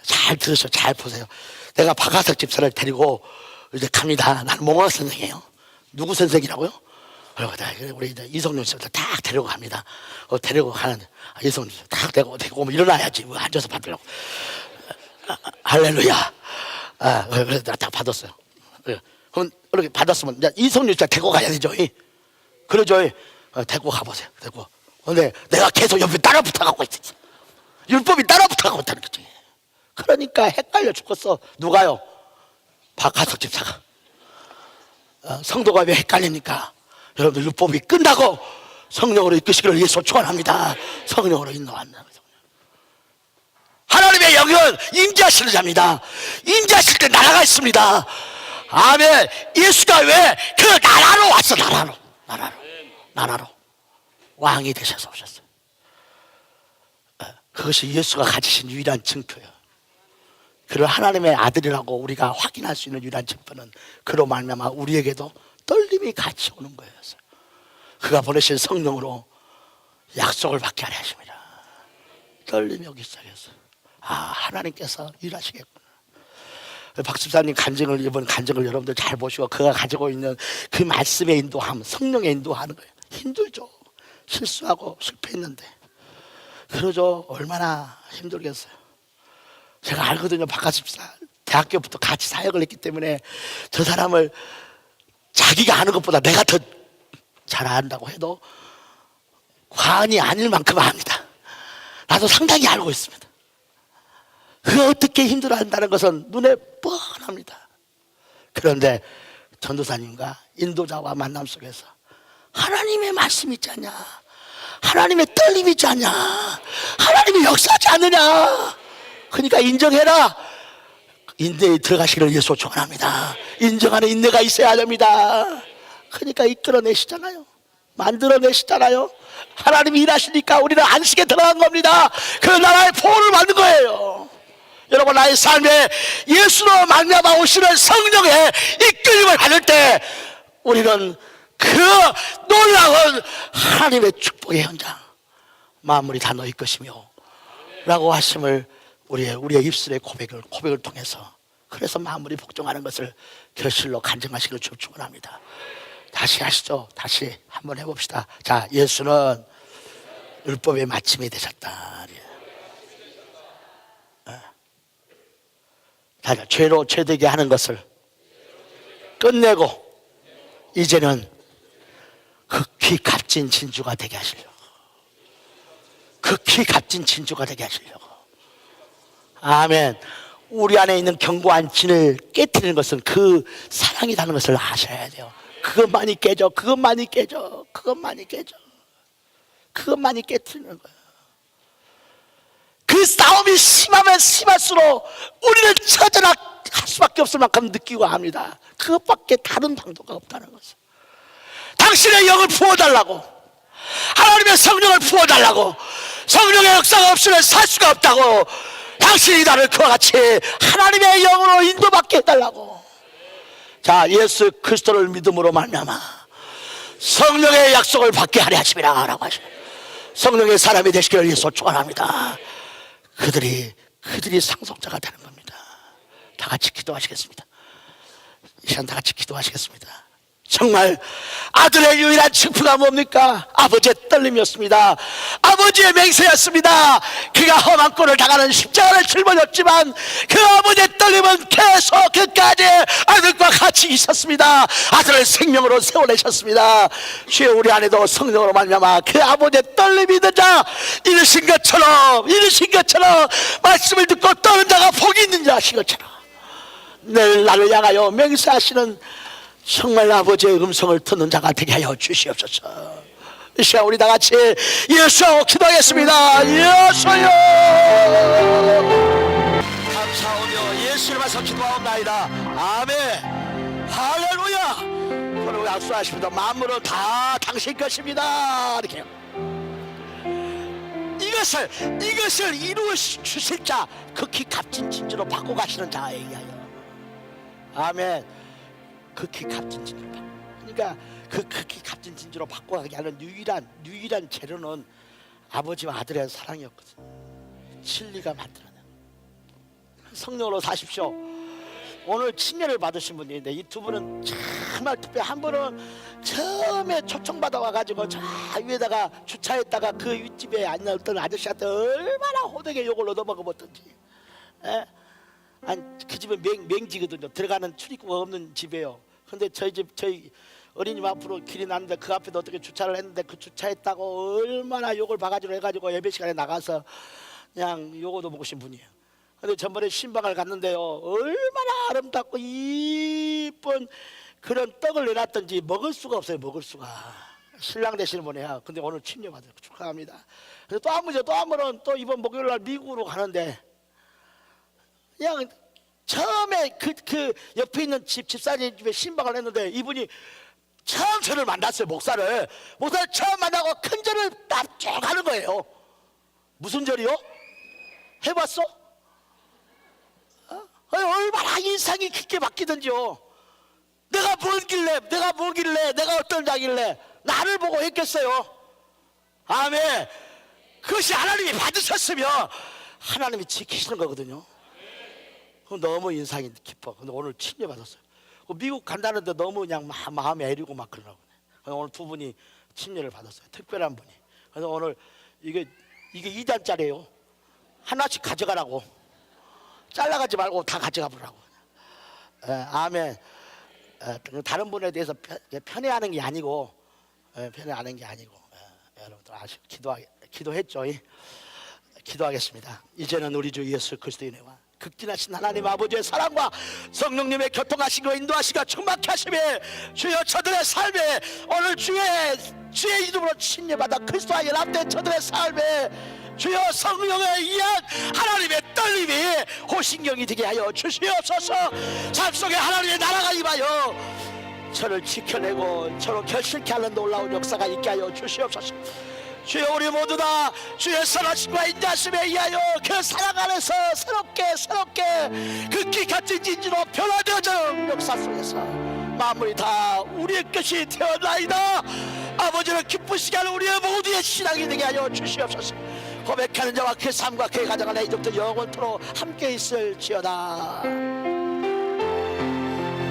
잘 들으셔. 잘 보세요. 내가 박하석 집사를 데리고 이제 갑니다. 나는 몽학 선생이에요. 누구 선생이라고요? 우리 이제 이성룡 씨부터 딱 데리고 갑니다. 데리고 가는 이성룡 씨 딱 데리고 오면 일어나야지. 앉아서 받으려고. 할렐루야. 그래서 내가 딱 받았어요. 그럼 이렇게 받았으면 이제 이성룡 씨 데리고 가야 되죠. 그러죠. 데리고 가보세요. 데리고. 근데 내가 계속 옆에 따라 붙어가고 있어. 율법이 따라 붙어가고 있다는 거지. 그러니까 헷갈려 죽겠어. 누가요? 박하석 집사가. 성도가 왜 헷갈리니까 여러분들 율법이 끝나고 성령으로 이끄시기를 예수 축원합니다. 성령으로 인도한다. 하나님의 영은 임재하시는 자입니다. 임재하실 때 나라가 있습니다. 아멘. 예수가 왜 그 나라로 왔어? 나라로 왕이 되셔서 오셨어요. 그것이 예수가 가지신 유일한 증표예요. 그를 하나님의 아들이라고 우리가 확인할 수 있는 유일한 증표는 그로 말미암아 우리에게도 떨림이 같이 오는 거예요. 그가 보내신 성령으로 약속을 받게 하려 하십니다. 떨림이 오기 시작했어요. 하나님께서 일하시겠구나. 박 집사님 간증을, 이번 간증을 여러분들 잘 보시고 그가 가지고 있는 그 말씀의 인도함, 성령의 인도하는 거예요. 힘들죠. 실수하고 실패했는데. 그러죠. 얼마나 힘들겠어요. 제가 알거든요. 박 집사. 대학교부터 같이 사역을 했기 때문에 저 사람을 자기가 아는 것보다 내가 더 잘 안다고 해도 과언이 아닐 만큼 압니다. 나도 상당히 알고 있습니다. 그 어떻게 힘들어한다는 것은 눈에 뻔합니다. 그런데 전도사님과 인도자와 만남 속에서 하나님의 말씀이 있지 않냐, 하나님의 떨림이 있지 않냐, 하나님이 역사하지 않느냐. 그러니까 인정해라. 인내에 들어가시기를 예수 축원합니다. 인정하는 인내가 있어야 됩니다. 그러니까 이끌어내시잖아요. 만들어내시잖아요. 하나님이 일하시니까 우리는 안식에 들어간 겁니다. 그 나라의 보호를 받는 거예요. 여러분, 나의 삶에 예수로 말미암아 오시는 성령의 이끌림을 받을 때 우리는 그 놀라운 하나님의 축복의 현장, 만물이 다 너희 것이며 라고 하심을 우리의 입술의 고백을 통해서, 그래서 만물이 복종하는 것을 결실로 간증하시기를 축원합니다. 다시 하시죠. 다시 한번 해봅시다. 자, 예수는 율법의 마침이 되셨다. 죄로 죄되게 하는 것을 끝내고 이제는 극히 값진 진주가 되게 하시려고, 극히 값진 진주가 되게 하시려고. 아멘. 우리 안에 있는 견고한 진을 깨트리는 것은 그 사랑이라는 것을 아셔야 돼요. 그것만이 깨져. 그것만이 깨트리는 거예요. 그 싸움이 심하면 심할수록 우리는 처절할 수밖에 없을 만큼 느끼고 합니다. 그것밖에 다른 방도가 없다는 것을. 당신의 영을 부어달라고, 하나님의 성령을 부어달라고. 성령의 역사가 없이는 살 수가 없다고. 당신이 나를 그와 같이 하나님의 영으로 인도받게 해달라고. 자, 예수 그리스도를 믿음으로 말미암아 성령의 약속을 받게 하려 하심이라 라고 하시고, 성령의 사람이 되시기를 예수 축원합니다. 그들이 상속자가 되는 겁니다. 다 같이 기도하시겠습니다. 이 시간 다 같이 기도하시겠습니다. 정말 아들의 유일한 증표가 뭡니까? 아버지의 떨림이었습니다. 아버지의 맹세였습니다. 그가 험한 꼴을 당하는 십자가를 짊어졌지만 그 아버지의 떨림은 계속 끝까지 아들과 같이 있었습니다. 아들을 생명으로 세워내셨습니다. 주여, 우리 안에도 성령으로 말미암아 그 아버지의 떨림이 있는 자, 이르신 것처럼 말씀을 듣고 떠는 자가 복이 있는 자 하신 것처럼 늘 나를 향하여 맹세하시는 정말 아버지의 음성을 듣는 자가 되게 하여 주시옵소서. 이 시간 우리 다 같이 예수하고 기도하겠습니다. 예수여, 감사하며 예수님께서 기도하옵나이다. 아멘. 할렐루야. 그리고 약속하십니다. 만물은 다 당신 것입니다. 이렇게요. 이것을 이루어 주실 자, 극히 값진 진주로 받고 가시는 자에 의하여 아멘. 극히 값진 진주로 바꿔. 그러니까 그 극히 값진 진주로 바꿔가게 하는 유일한 재료는 아버지와 아들의 사랑이었거든. 진리가 만들어낸 성령으로 사십시오. 오늘 침례를 받으신 분인데 이 두 분은 정말 특별히, 한 분은 처음에 초청받아 와가지고 저 위에다가 주차했다가 그 윗집에 앉았던 아저씨한테 얼마나 호되게 욕을 얻어먹어봤던지. 아니, 그 집은 맹지거든요. 들어가는 출입구가 없는 집이에요. 근데 저희 어린이집 앞으로 길이 났는데 그 앞에 어떻게 주차를 했는데 그 주차했다고 얼마나 욕을 바가지로 해가지고 예배 시간에 나가서 그냥 욕을 먹으신 분이에요. 근데 전번에 신방을 갔는데요, 얼마나 아름답고 이쁜 그런 떡을 내놨던지 먹을 수가 없어요. 먹을 수가. 신랑 되시는 분이야. 근데 오늘 침례 받아요. 축하합니다. 그래서 또 한 분은 또 이번 목요일 날 미국으로 가는데 그냥 처음에 그 옆에 있는 집사님 집에 신방을 했는데 이분이 처음 저를 만났어요. 목사를 처음 만나고 큰 절을 딱 쭉 하는 거예요. 무슨 절이요? 해봤어? 얼마나 인상이 깊게 바뀌던지요. 내가 뭐길래 내가 어떤 자길래 나를 보고 했겠어요. 아멘. 그것이 하나님이 받으셨으면 하나님이 지키시는 거거든요. 너무 인상이 깊어. 근데 오늘 침례 받았어요. 미국 간다는데 너무 그냥 마음에 애리고 막 그러라고. 오늘 두 분이 침례를 받았어요. 특별한 분이. 그래서 오늘 이게 2단짜리예요. 하나씩 가져가라고. 잘라가지 말고 다 가져가 보라고. 아멘. 다른 분에 대해서 편애하는 게 아니고, 편애하는 게 아니고, 여러분들 기도했죠. 기도하겠습니다. 이제는 우리 주 예수 그리스도의 은혜와 극진하신 하나님 아버지의 사랑과 성령님의 교통하시고 인도하시고 충만케 하심에 주여 저들의 삶에 오늘 주의 이름으로 침례받아 그리스도와 연합된 저들의 삶에 주여 성령의 이한 하나님의 떨림이 호신경이 되게 하여 주시옵소서. 삶 속에 하나님의 나라가 임하여 저를 지켜내고 저를 결실케 하는 놀라운 역사가 있게 하여 주시옵소서. 주여 우리 모두 다 주의 선하심과 인자심에 의하여 그 사랑 안에서 새롭게 극히 값진 진지로 변화되어져 역사 속에서 만물이 다 우리의 것이 되었나이다. 아버지를 기쁘시게 하는 우리의 모두의 신앙이 되게 하여 주시옵소서. 고백하는 자와 그 삶과 그의 가정 안에 이제부터 영원토록 함께 있을지어다.